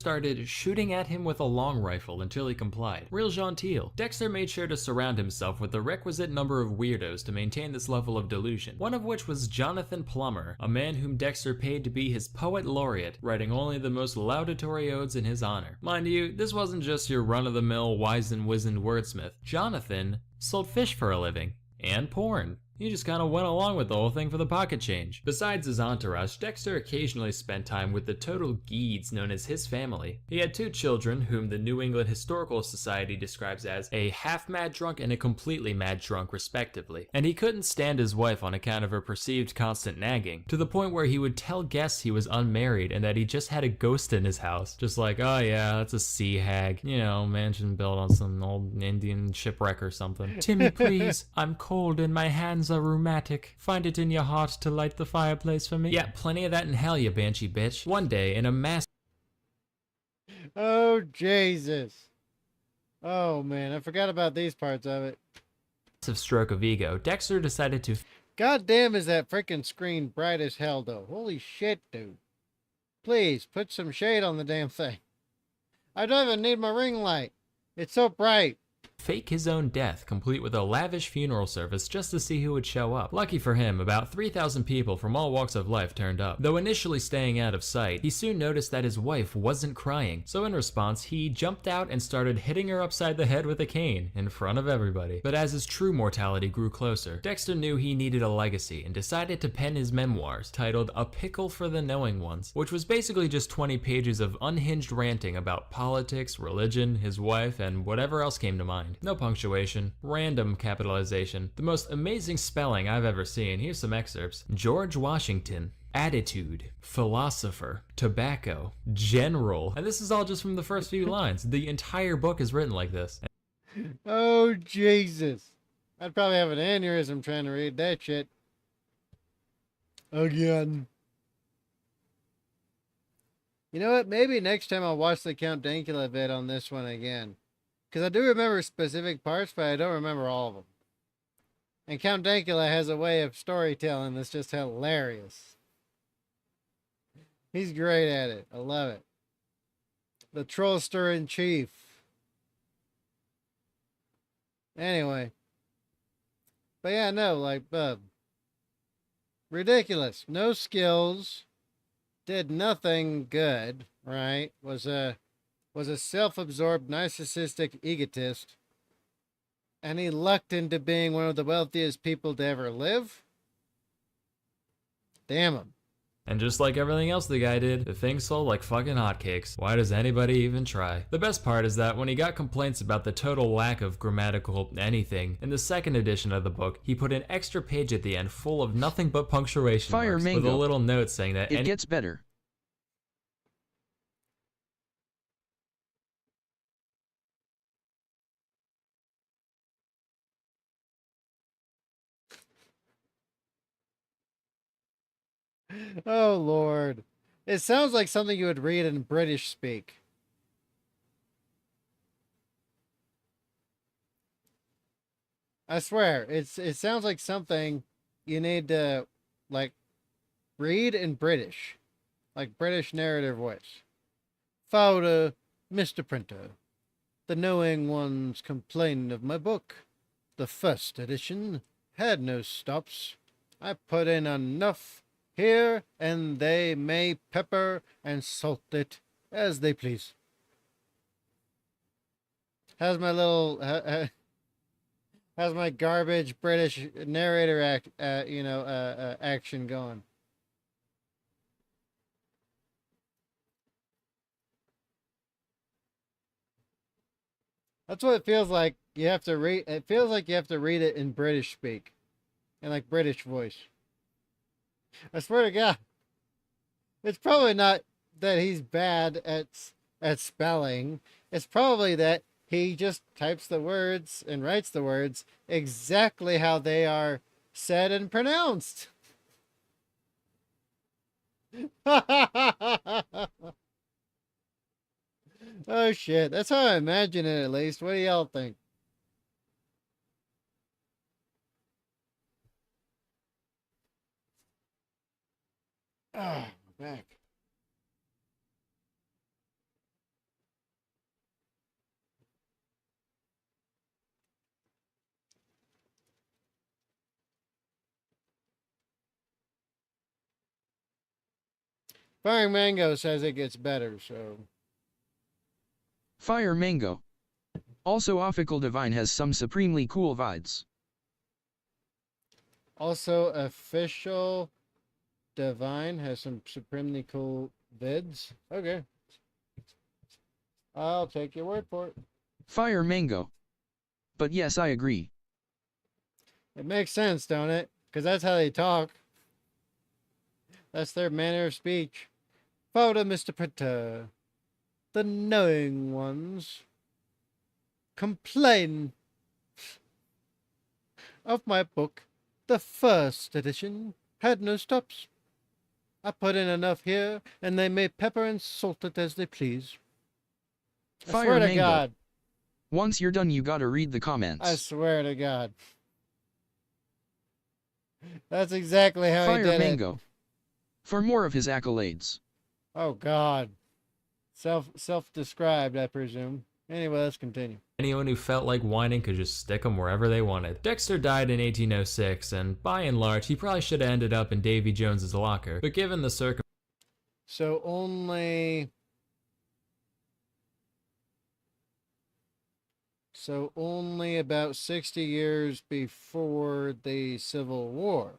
Started shooting at him with a long rifle until he complied. Real genteel. Dexter made sure to surround himself with the requisite number of weirdos to maintain this level of delusion, one of which was Jonathan Plummer, a man whom Dexter paid to be his poet laureate, writing only the most laudatory odes in his honor. Mind you, this wasn't just your run-of-the-mill wise-and-wizened wordsmith. Jonathan sold fish for a living, and porn. He just kind of went along with the whole thing for the pocket change. Besides his entourage, Dexter occasionally spent time with the total geeds known as his family. He had 2 children, whom the New England Historical Society describes as a half-mad drunk and a completely mad drunk, respectively. And he couldn't stand his wife on account of her perceived constant nagging, to the point where he would tell guests he was unmarried and that he just had a ghost in his house. Just like, oh yeah, that's a sea hag. You know, mansion built on some old Indian shipwreck or something. Timmy, please, I'm cold and my hands are rheumatic. Find it in your heart to light the fireplace for me. Yeah, plenty of that in hell, you banshee bitch. One day, in a massive... Oh, Jesus. Oh, man, I forgot about these parts of it. stroke of ego, Dexter decided to... God damn, is that freaking screen bright as hell, though. Holy shit, dude. Please, put some shade on the damn thing. I don't even need my ring light. It's so bright. Fake his own death, complete with a lavish funeral service just to see who would show up. Lucky for him, about 3,000 people from all walks of life turned up. Though initially staying out of sight, he soon noticed that his wife wasn't crying. So in response, he jumped out and started hitting her upside the head with a cane in front of everybody. But as his true mortality grew closer, Dexter knew he needed a legacy and decided to pen his memoirs, titled A Pickle for the Knowing Ones, which was basically just 20 pages of unhinged ranting about politics, religion, his wife, and whatever else came to mind. line. No punctuation, random capitalization, the most amazing spelling I've ever seen. Here's some excerpts. George Washington. Attitude, philosopher, tobacco, general. And this is all just from the first few lines. The entire book is written like this. Oh, Jesus. I'd probably have an aneurysm trying to read that shit. Again. You know what? Maybe next time I'll watch the Count Dankula vid on this one again. Because I do remember specific parts, but I don't remember all of them. And Count Dankula has a way of storytelling that's just hilarious. He's great at it. I love it. The Trollster in Chief. Anyway. But yeah, no, like, ridiculous. No skills. Did nothing good, right? Was a self-absorbed, narcissistic egotist. And he lucked into being one of the wealthiest people to ever live. Damn him. And just like everything else the guy did, the thing sold like fucking hotcakes. Why does anybody even try? The best part is that when he got complaints about the total lack of grammatical anything, in the second edition of the book, he put an extra page at the end full of nothing but punctuation Fire marks mango. with a little note saying that It gets better. Oh, Lord. It sounds like something you would read in British speak. I swear, it sounds like something you need to, like, read in British. Like British narrative voice. Fowler, Mr. Printer. The knowing ones complained of my book. The first edition had no stops. I put in enough here, and they may pepper and salt it as they please. How's my little, how's my garbage British narrator action going? That's what it feels like. You have to read. It feels like you have to read it in British speak, in like British voice. I swear to God, it's probably not that he's bad at spelling. It's probably that he just types the words and writes the words exactly how they are said and pronounced. Oh shit, that's how I imagine it at least. What do y'all think? Ah, my back. Firing Mango says it gets better, so. Fire mango. Also Official Divine has some supremely cool vibes. Also, Official Divine has some supremely cool vids. Okay. I'll take your word for it. Fire mango. But yes, I agree. It makes sense, don't it? Because that's how they talk. That's their manner of speech. Photo, Mr. Printer. The knowing ones complain of my book. The first edition had no stops. I put in enough here, and they may pepper and salt it as they please. I Fire swear to mango. God. Once you're done, you gotta read the I comments. swear to God. That's exactly how Fire he did mango. it. For more of his accolades. Oh God. Self-described, I presume. Anyway, let's continue. anyone who felt like whining could just stick them wherever they wanted. Dexter died in 1806, and by and large, he probably should have ended up in Davy Jones's locker, but given the circumstances, So only about 60 years before the Civil War.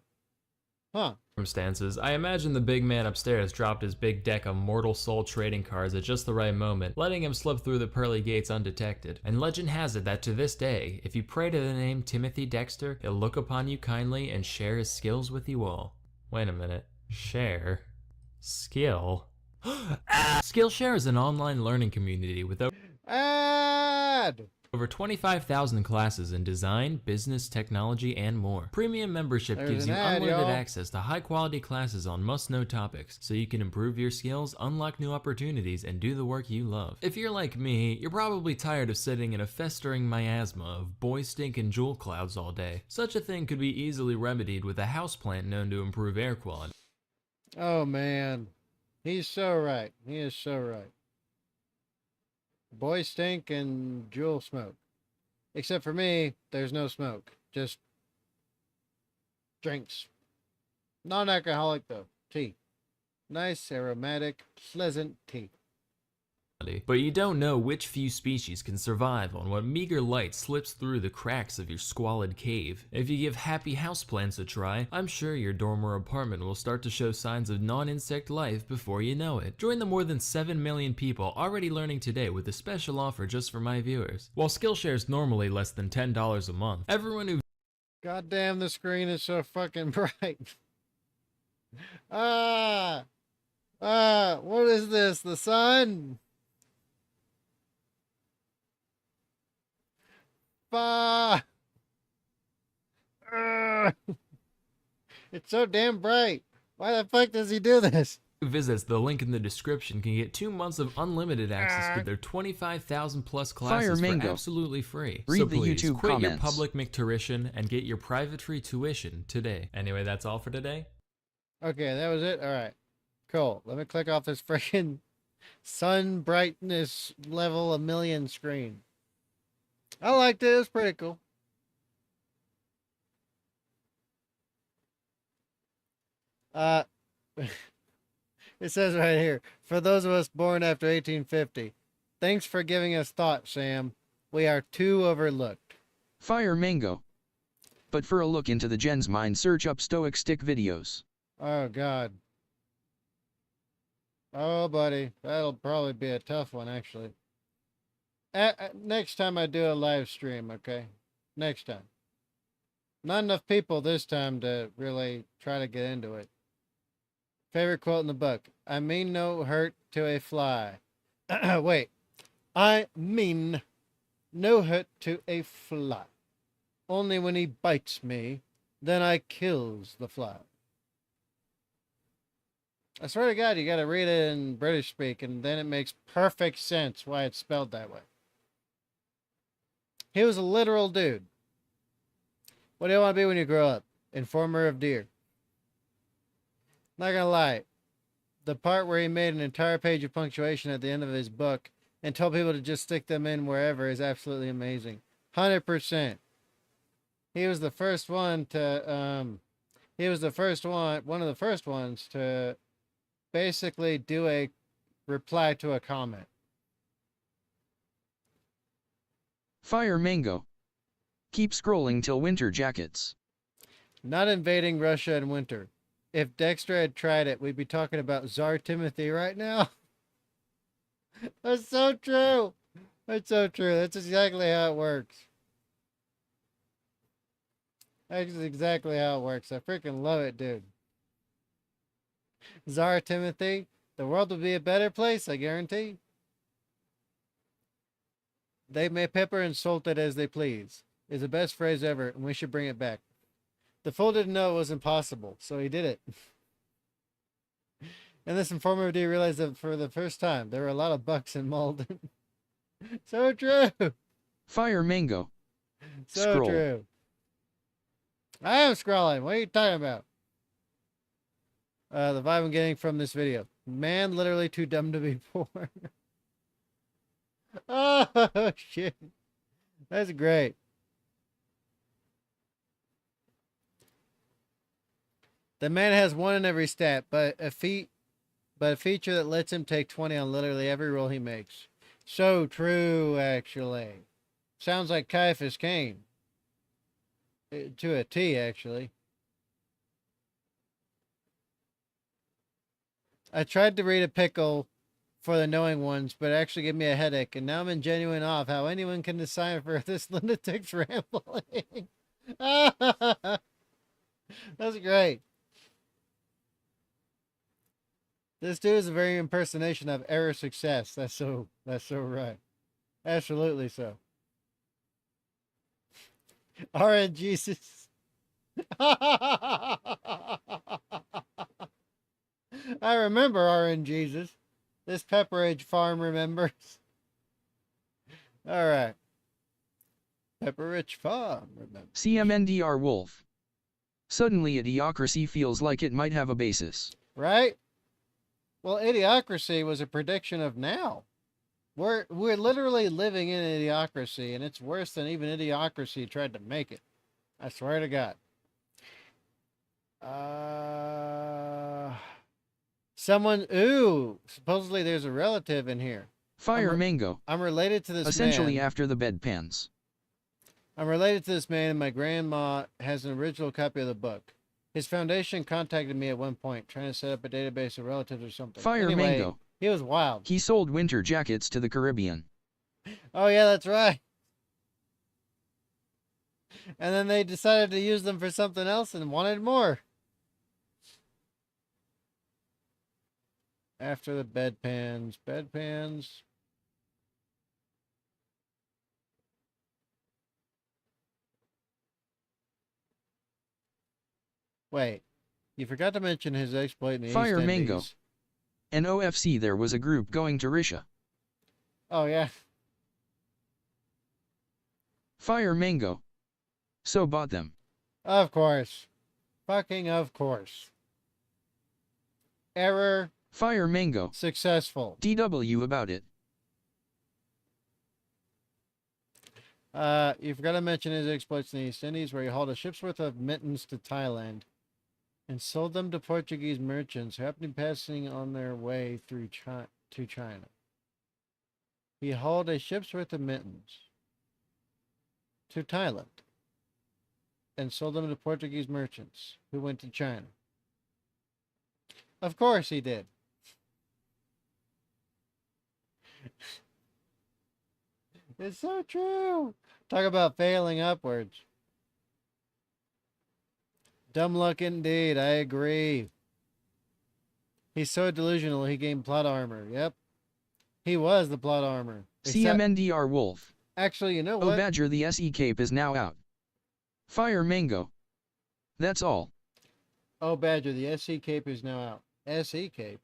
Huh. circumstances, I imagine the big man upstairs dropped his big deck of Mortal Soul trading cards at just the right moment, letting him slip through the pearly gates undetected. And legend has it that to this day, if you pray to the name Timothy Dexter, he'll look upon you kindly and share his skills with you all. Wait a minute. Share? Skill? Skillshare is an online learning community with over 25,000 classes in design, business, technology, and more. Premium membership gives you unlimited access to high-quality classes on must-know topics, so you can improve your skills, unlock new opportunities, and do the work you love. If you're like me, you're probably tired of sitting in a festering miasma of boy stink and jewel clouds all day. Such a thing could be easily remedied with a houseplant known to improve air quality. Oh, man. He's so right. He is so right. Boy stink and jewel smoke. Except for me, there's no smoke. Just drinks. Non-alcoholic, though. Tea. Nice, aromatic, pleasant tea. But you don't know which few species can survive on what meager light slips through the cracks of your squalid cave. If you give happy houseplants a try, I'm sure your dorm or apartment will start to show signs of non-insect life before you know it. Join the more than 7 million people already learning today with a special offer just for my viewers. While Skillshare is normally less than $10 a month, everyone who... God damn, the screen is so fucking bright. What is this? The sun? It's so damn bright. Why the fuck does he do this? Visits the link in the description can get 2 months of unlimited access to their 25,000 plus classes for absolutely free. Read so the please, YouTube quit comments. your public McTuition and get your private free tuition today. Anyway, that's all for today. Okay, that was it? Alright. Cool. Let me click off this freaking sun brightness level 1,000,000 screen. I liked it. It was pretty cool. It says right here, for those of us born after 1850, thanks for giving us thought, Sam. We are too overlooked. Fire Mango. But for a look into the Gen's mind, search up Stoic Stick videos. Oh, God. Oh, buddy. That'll probably be a tough one, actually. Next time I do a live stream, okay? Next time. Not enough people this time to really try to get into it. Favorite quote in the book. I mean no hurt to a fly. Wait. I mean no hurt to a fly. Only when he bites me, then I kills the fly. I swear to God, you gotta read it in British speak, and then it makes perfect sense why it's spelled that way. He was a literal dude. What do you want to be when you grow up? Informer of deer. Not gonna lie, the part where he made an entire page of punctuation at the end of his book and told people to just stick them in wherever is absolutely amazing. 100%. He was the first one to, one of the first ones to basically do a reply to a comment. Fire Mango. Keep scrolling till winter jackets. Not invading Russia in winter. If Dexter had tried it, we'd be talking about Tsar Timothy right now. That's so true. That's so true. That's exactly how it works. That's exactly how it works. I freaking love it, dude. Tsar Timothy, the world would be a better place, I guarantee. They may pepper and salt it as they please. Is the best phrase ever, and we should bring it back. The fool didn't know it was impossible, so he did it. And this informer did realize that for the first time, there were a lot of bucks in Malden. So true. Fire Mango. So Scroll. true. I am scrolling. What are you talking about? The vibe I'm getting from this video. Man literally too dumb to be poor. Oh, shit. That's great. The man has one in every stat, but a feature that lets him take 20 on literally every roll he makes. So true, actually. Sounds like Caiaphas Cain. To a T, actually. I tried to read a pickle for the knowing ones, but it actually gave me a headache, and now I'm in genuine awe of how anyone can decipher this lunatic's rambling. That's great. This dude is a very impersonation of error success. That's so right. Absolutely so. RNGesus. I remember RNGesus. This Pepperidge Farm remembers. All right. Pepperidge Farm remembers. CMNDR Wolf. Suddenly Idiocracy feels like it might have a basis. Right? Well, Idiocracy was a prediction of now. We're literally living in Idiocracy, and it's worse than even Idiocracy tried to make it. I swear to God. Someone, supposedly there's a relative in here. Fire Mango. I'm related to this Essentially man. after the bedpans. I'm related to this man, and my grandma has an original copy of the book. His foundation contacted me at one point, trying to set up a database of relatives or something. Fire Anyway, Mango. He was wild. He sold winter jackets to the Caribbean. Oh yeah, that's right. And then they decided to use them for something else and wanted more. After the bedpans. Wait, you forgot to mention his exploit in the Fire East Mango. Indies. In OFC there was a group going to Risha. Oh yeah. Fire Mango. So bought them. Of course. Fucking of course. Error. Fire Mango. Successful. DW about it. You forgot to mention his exploits in the East Indies, where he hauled a ship's worth of mittens to Thailand and sold them to Portuguese merchants who happened to be passing on their way through to China. He hauled a ship's worth of mittens to Thailand and sold them to Portuguese merchants who went to China. Of course he did. It's so true. Talk about failing upwards. Dumb luck indeed, I agree. He's so delusional he gained plot armor. Yep. He was the plot armor. CMNDR Wolf. Actually, you know Oh what? Badger, the SE cape is now out. Fire Mango. That's all. Oh Badger, the SE cape is now out. SE cape?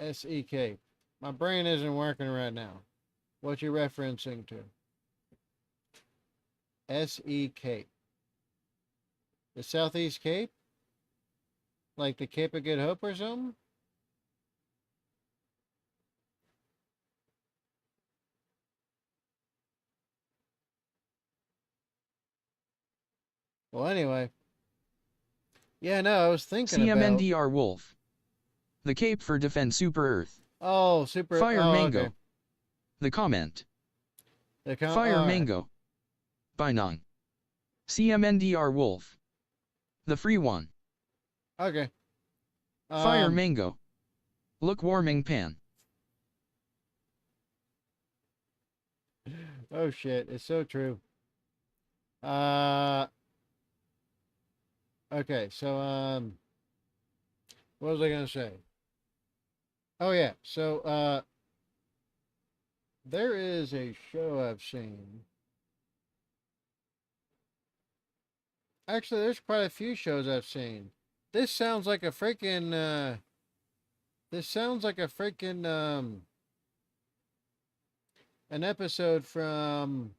SE cape. My brain isn't working right now. What you referencing to? SE Cape. The Southeast Cape? Like the Cape of Good Hope or something? Well, anyway. Yeah, no, I was thinking CMNDR about... Wolf. The cape for Defend Super Earth. Oh, Super... Fire Mango. Okay. The comment. The Fire Mango. Binong. CMNDR Wolf. The free one. Okay. Fire Mango. Look warming pan. Oh shit, it's so true. Okay, so what was I gonna say? Oh yeah, so there is a show I've seen. Actually, there's quite a few shows I've seen. This sounds like a freaking an episode from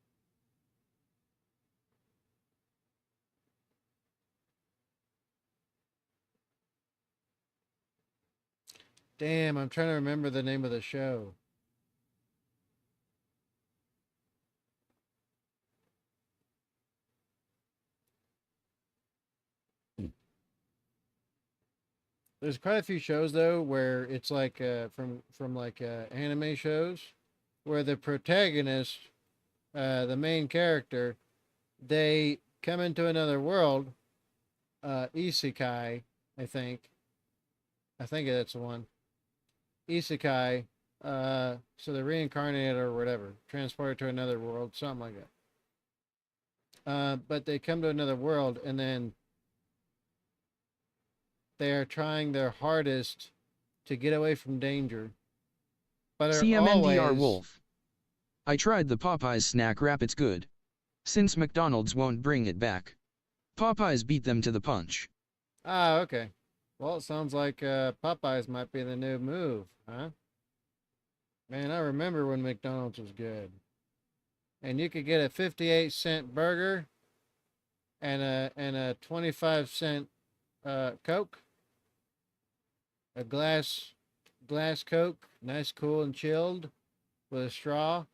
damn, I'm trying to remember the name of the show. There's quite a few shows though where it's like from like anime shows where the protagonist, the main character, they come into another world, isekai, I think. I think that's the one. Isekai. So they're reincarnated or whatever, transported to another world, something like that. But they come to another world and then they are trying their hardest to get away from danger, but are CMNDR always. Wolf. I tried the Popeyes snack wrap, it's good. Since McDonald's won't bring it back. Popeyes beat them to the punch. Ah, okay. Well, it sounds like Popeyes might be the new move, huh? Man, I remember when McDonald's was good. And you could get a 58-cent burger and a 25-cent Coke. A glass Coke, nice, cool, and chilled with a straw,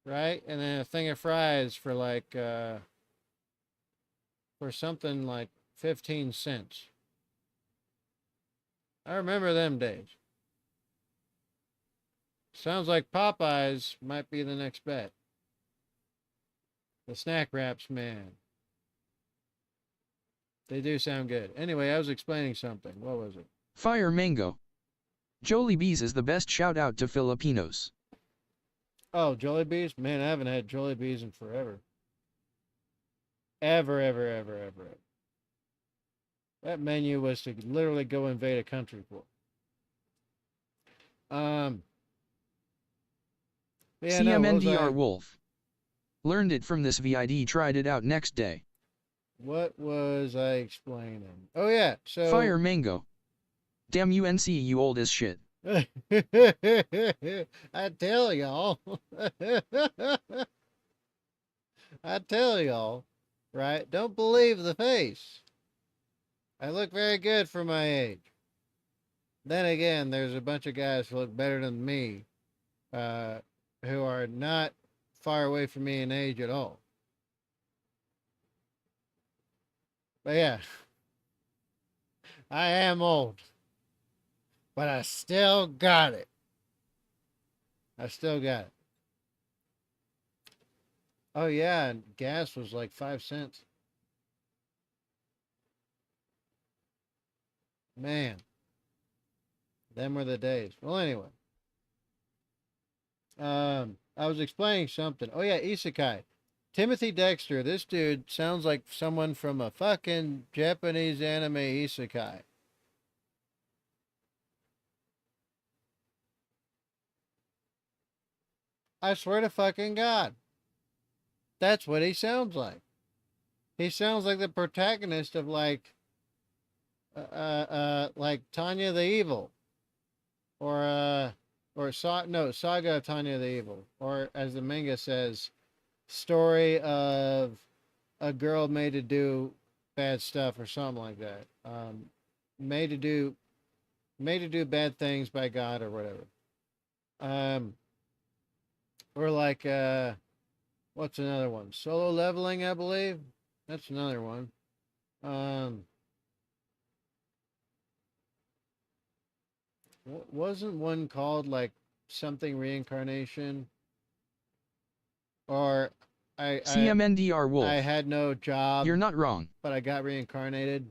right? And then a thing of fries for like for something like 15 cents. I remember them days. Sounds like Popeyes might be the next bet. The snack wraps, man. They do sound good. Anyway, I was explaining something. What was it? Fire Mango. Jollibee's is the best, shout out to Filipinos. Oh, Jollibee's? Man, I haven't had Jollibee's in forever. Ever, ever, ever, ever, ever. That menu was to literally go invade a country for. Yeah, no, what was CMNDR I? Wolf. Learned it from this VID, tried it out next day. What was I explaining? Oh yeah, so Fire Mango. Damn UNC, you old as shit. I tell y'all. I tell y'all, right? Don't believe the face. I look very good for my age. Then again, there's a bunch of guys who look better than me, who are not far away from me in age at all. But yeah, I am old, but I still got it. I still got it. Oh yeah, and gas was like 5 cents. Man, them were the days. Well, anyway, I was explaining something. Oh yeah, Isekai. Timothy Dexter. This dude sounds like someone from a fucking Japanese anime isekai. I swear to fucking God. That's what he sounds like. He sounds like the protagonist of like Tanya the Evil, or Saga of Tanya the Evil, or as the manga says, story of a girl made to do bad stuff or something like that. Made to do bad things by God or whatever. Um, or like what's another one? Solo Leveling, I believe. That's another one. Um, wasn't one called like something reincarnation? Or CMNDR Wolf. I had no job, You're not wrong. but I got reincarnated.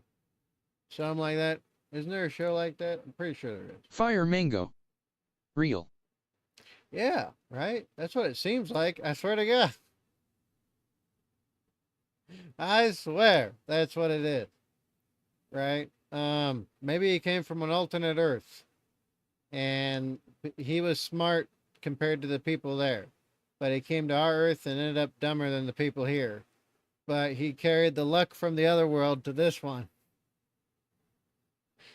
Something like that. Isn't there a show like that? I'm pretty sure there is. Fire Mango. Real. Yeah, right? That's what it seems like. I swear to God. I swear that's what it is. Right? Maybe he came from an alternate Earth and he was smart compared to the people there. But he came to our Earth and ended up dumber than the people here. But he carried the luck from the other world to this one.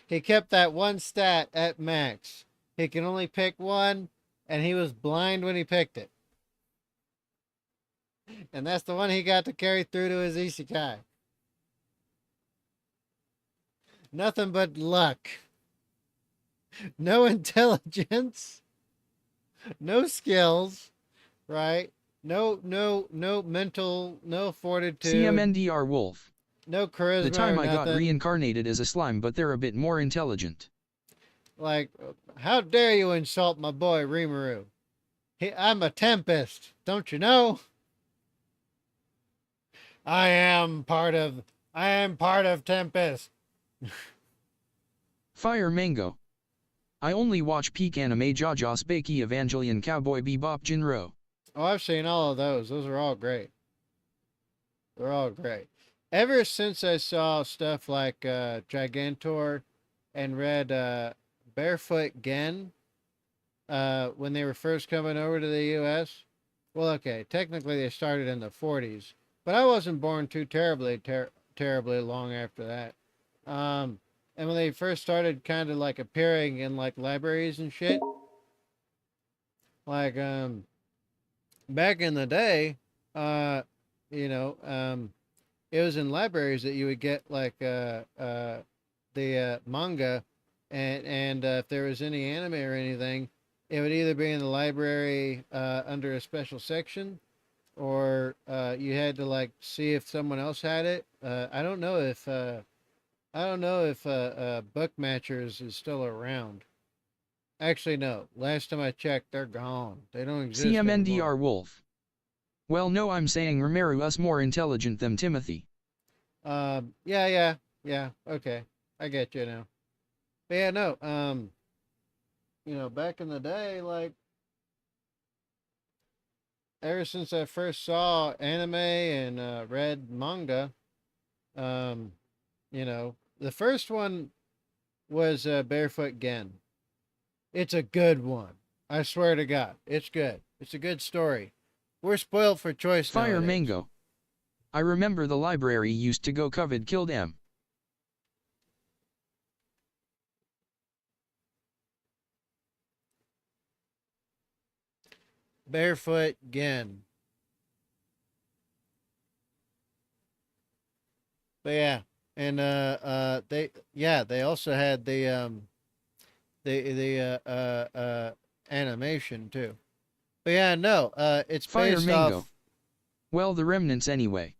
He kept that one stat at max. He can only pick one, and he was blind when he picked it. And that's the one he got to carry through to his isekai. Nothing but luck. No intelligence. No skills. Right? No mental, no fortitude. CMNDR Wolf. No charisma. The time or I got nothing. reincarnated as a slime, but they're a bit more intelligent. Like, how dare you insult my boy Rimuru? I'm a tempest, don't you know? I am part of. I am part of Tempest. Fire Mango. I only watch peak anime JoJo's Baki Evangelion Cowboy Bebop Jinro. Oh, I've seen all of those. Those are all great. They're all great. Ever since I saw stuff like Gigantor and read Barefoot Gen when they were first coming over to the U.S. Well, okay, technically they started in the 40s, but I wasn't born too terribly long after that. Um, and when they first started kind of like appearing in like libraries and shit, like back in the day, uh, you know, it was in libraries that you would get like the manga, and if there was any anime or anything, it would either be in the library under a special section, or you had to like see if someone else had it. I don't know if Book Matchers is still around. Actually, no. Last time I checked, they're gone. They don't exist anymore. CMNDR Wolf. Well, no, I'm saying Romeru us more intelligent than Timothy. Yeah. Okay, I get you now. But yeah, no. Back in the day, like ever since I first saw anime and read manga, um, the first one was Barefoot Gen. It's a good one. I swear to God, it's good. It's a good story. We're spoiled for choice Fire nowadays. Mango. I remember the library used to go covered killed em. Barefoot Gen. But yeah, and they also had the animation too. But yeah, no, it's Fire based Mango. off. Well, the remnants anyway.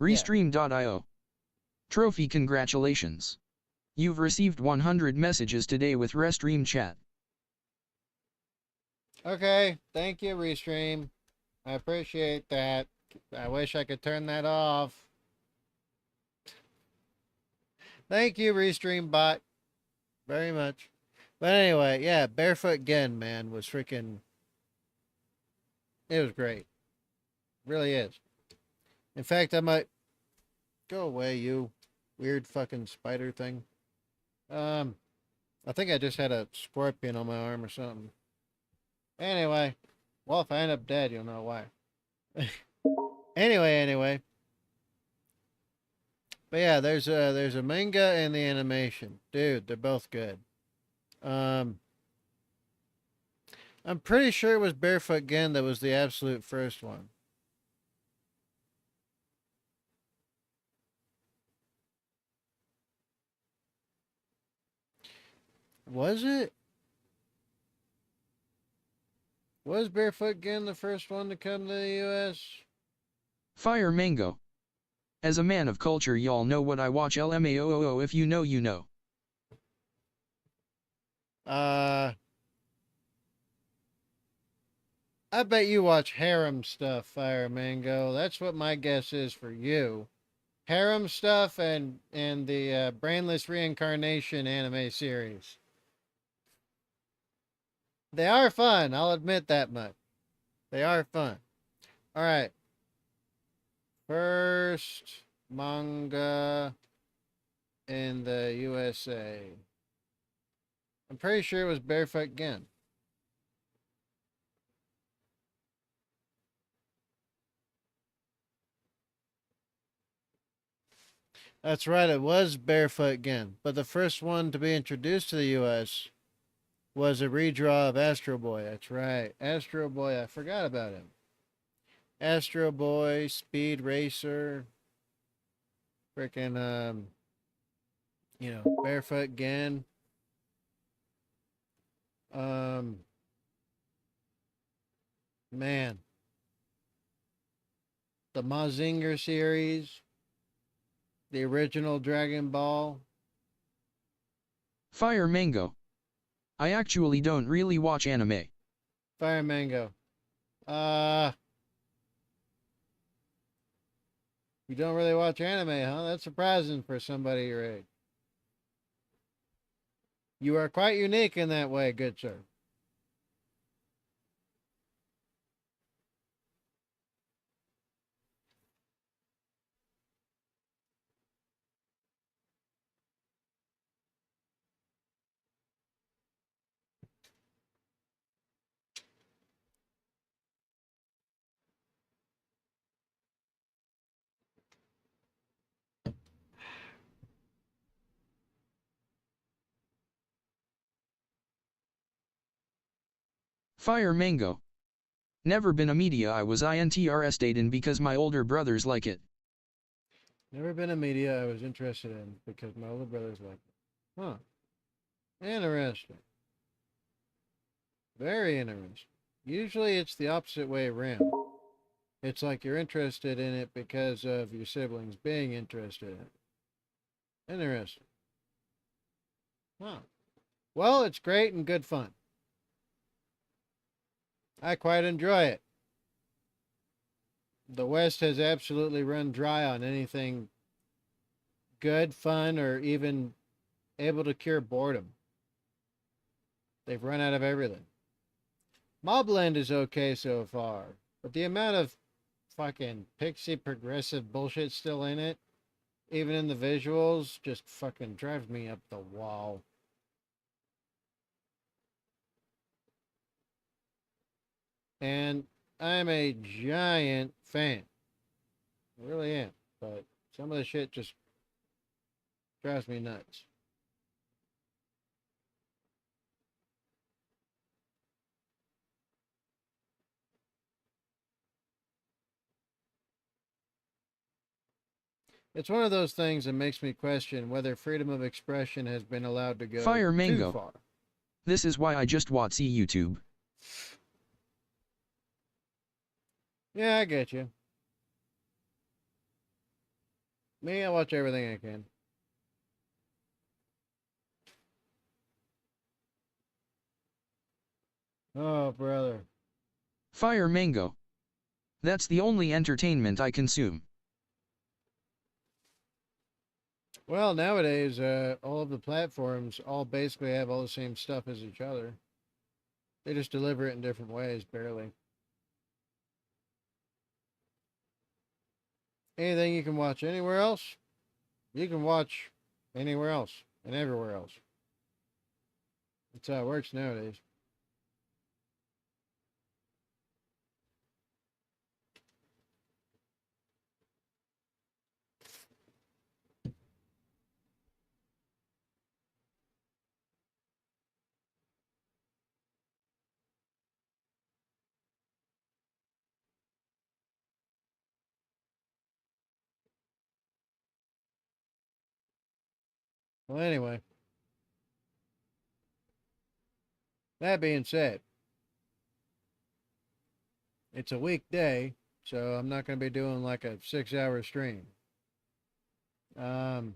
Yeah. Restream.io. Trophy, congratulations. You've received 100 messages today with Restream chat. Okay, thank you, Restream. I appreciate that. I wish I could turn that off. Thank you, Restream bot, very much. But anyway, yeah, Barefoot Gen, man, was freaking. It was great. Really is. In fact, I might go away, you weird fucking spider thing. Um, I think I just had a scorpion on my arm or something. Anyway, well, if I end up dead, you'll know why. Anyway. But yeah, there's a manga and the animation. Dude, they're both good. Um, I'm pretty sure it was Barefoot Gen that was the absolute first one. Was it? Was Barefoot Gen the first one to come to the U.S.? Fire Mango. As a man of culture, y'all know what I watch. LMAOOO, if you know, you know. I bet you watch harem stuff, Fire Mango. That's what my guess is for you. Harem stuff and the Brainless Reincarnation anime series. They are fun. I'll admit that much. They are fun. All right. First manga in the USA. I'm pretty sure it was Barefoot Gen. That's right, it was Barefoot Gen. But the first one to be introduced to the US was a redraw of Astro Boy. That's right. Astro Boy, I forgot about him. Astro Boy, Speed Racer, freaking Barefoot Gen. Um Man. The Mazinger series, the original Dragon Ball. Fire Mango. I actually don't really watch anime. Fire Mango. You don't really watch anime, huh? That's surprising for somebody your age. You are quite unique in that way, good sir. Fire Mango. Never been a media I was interested in because my older brothers like it. Never been a media I was interested in because my older brothers like it. Huh. Interesting. Very interesting. Usually it's the opposite way around. It's like you're interested in it because of your siblings being interested in it. Interesting. Huh. Well, it's great and good fun. I quite enjoy it. The West has absolutely run dry on anything good, fun, or even able to cure boredom. They've run out of everything. Mobland is okay so far, but the amount of fucking pixie progressive bullshit still in it, even in the visuals, just fucking drives me up the wall. And I'm a giant fan. I really am. But some of the shit just drives me nuts. It's one of those things that makes me question whether freedom of expression has been allowed to go Fire too Mango. far. This is why I just watch YouTube. Yeah, I get you. Me, I watch everything I can. Oh, brother. Fire Mango. That's the only entertainment I consume. Well, nowadays, all of the platforms all basically have all the same stuff as each other. They just deliver it in different ways, barely. Anything you can watch anywhere else, you can watch anywhere else and everywhere else. That's how it works nowadays. Well, anyway, that being said, it's a weekday, so I'm not going to be doing like a 6-hour stream. Um,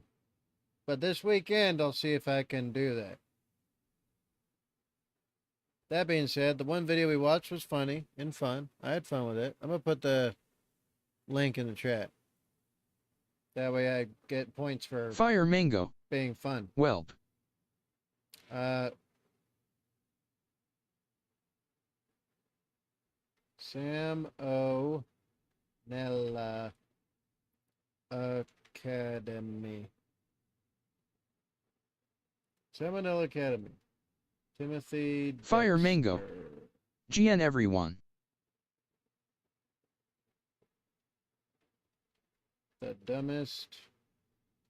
but this weekend, I'll see if I can do that. That being said, the one video we watched was funny and fun. I had fun with it. I'm going to put the link in the chat. That way I get points for Fire Mango. being fun. Welp. Sam O. Nella Academy. Salmonella Academy. Timothy Fire Dexter. Mango. GN everyone. The dumbest.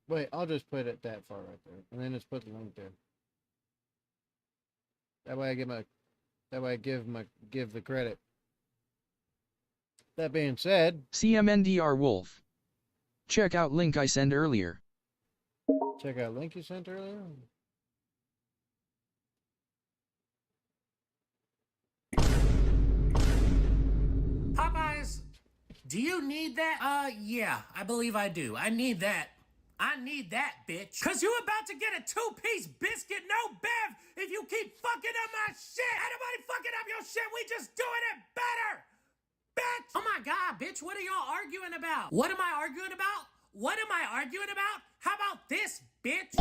Wait, I'll just put it that far right there, and then just put the link there. That way I give my. That way I give the credit. That being said, CMNDR Wolf. Check out link I sent earlier. check out link you sent earlier. Popeyes, do you need that? Yeah, I believe I do. I need that. I need that, bitch. Cause you about to get a 2-piece biscuit, no bev, if you keep fucking up my shit. Ain't nobody fucking up your shit, we just doing it better. bitch! Oh my god, bitch, what are y'all arguing about? What am I arguing about? What am I arguing about? How about this, bitch?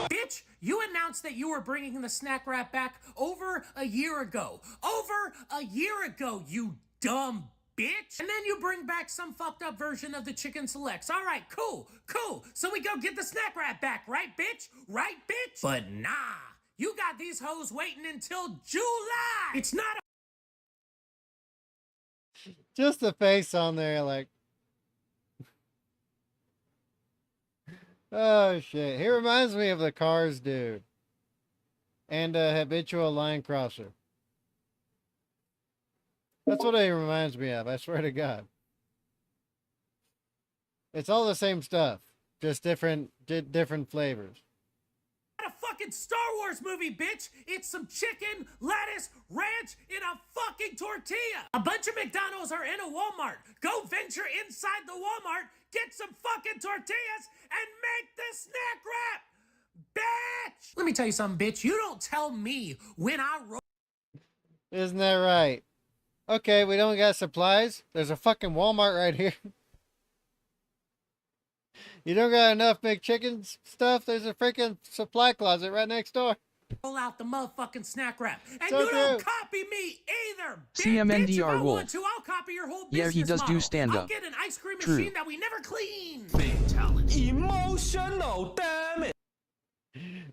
Bitch, you announced that you were bringing the snack wrap back over a year ago. Over a year ago, you dumb bitch. And then you bring back some fucked up version of the chicken selects. All right, cool. So we go get the snack wrap back, right, bitch? Right, bitch? But nah, you got these hoes waiting until July. It's not a Just the face on there, like, oh shit. He reminds me of the Cars dude and a habitual line crosser. That's what he reminds me of, I swear to God. It's all the same stuff, just different flavors. a fucking Star Wars movie, bitch. It's some chicken, lettuce, ranch in a fucking tortilla. A bunch of McDonald's are in a Walmart. Go venture inside the Walmart, get some fucking tortillas, and make the snack wrap, bitch. Let me tell you something, bitch. You don't tell me when I roll. Isn't that right? Okay, we don't got supplies. There's a fucking Walmart right here. You don't got enough McChicken stuff? There's a freaking supply closet right next door. Roll out the motherfucking snack wrap. And So you don't true. copy me either, bitch. CMNDR Bitch, if I Wolf. want to, I'll copy your whole business Yeah, he does do model. stand-up. I'll get an ice cream True. machine that we never clean. Big talent. Emotional, damn it.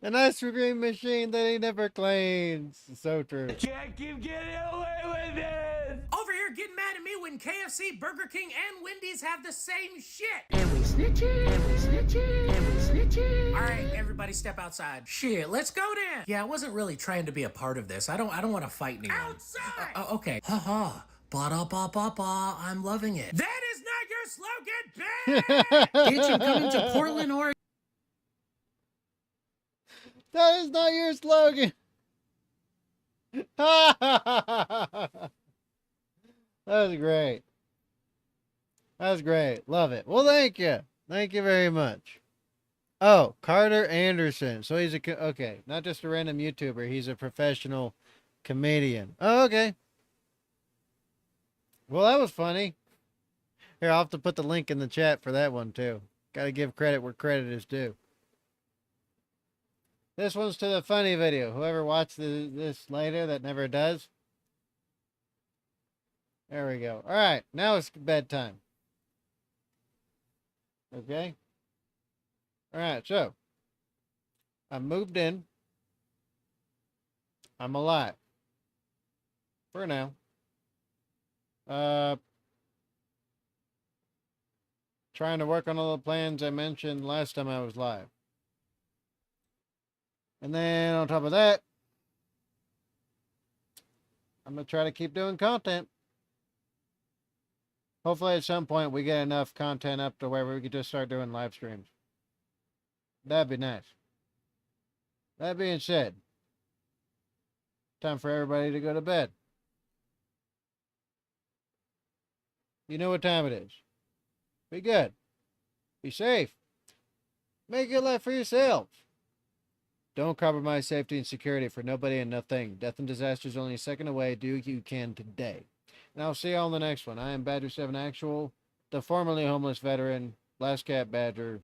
An ice cream machine that he never cleans. So true. Can't keep getting away with this. Over here getting mad at me when KFC, Burger King, and Wendy's have the same shit. And we snitching, and we snitching, and we snitching. All right, everybody step outside. Shit, let's go then. Yeah, I wasn't really trying to be a part of this. I don't want to fight anyone. Outside! Okay. Haha. Ba-da-ba-ba-ba. I'm loving it. That is not your slogan, bitch! Bitch, I'm coming to Portland, Oregon. That is not your slogan. That was great. That was great. Love it. Well, thank you. Thank you very much. Oh, Carter Anderson. So he's okay, not just a random YouTuber. He's a professional comedian. Oh, okay. Well, that was funny. Here, I'll have to put the link in the chat for that one, too. Got to give credit where credit is due. This one's to the funny video. Whoever watched this later that never does. There we go. All right, now it's bedtime. Okay. All right, so I moved in. I'm alive. For now. Trying to work on all the plans I mentioned last time I was live. And then on top of that, I'm going to try to keep doing content. Hopefully at some point we get enough content up to where we can just start doing live streams. That'd be nice. That being said, time for everybody to go to bed. You know what time it is. Be good. Be safe. Make a good life for yourself. Don't compromise safety and security for nobody and nothing. Death and disaster is only a second away. Do what you can today. And I'll see you all in the next one. I am Badger7 Actual, the formerly homeless veteran, Last Cat Badger.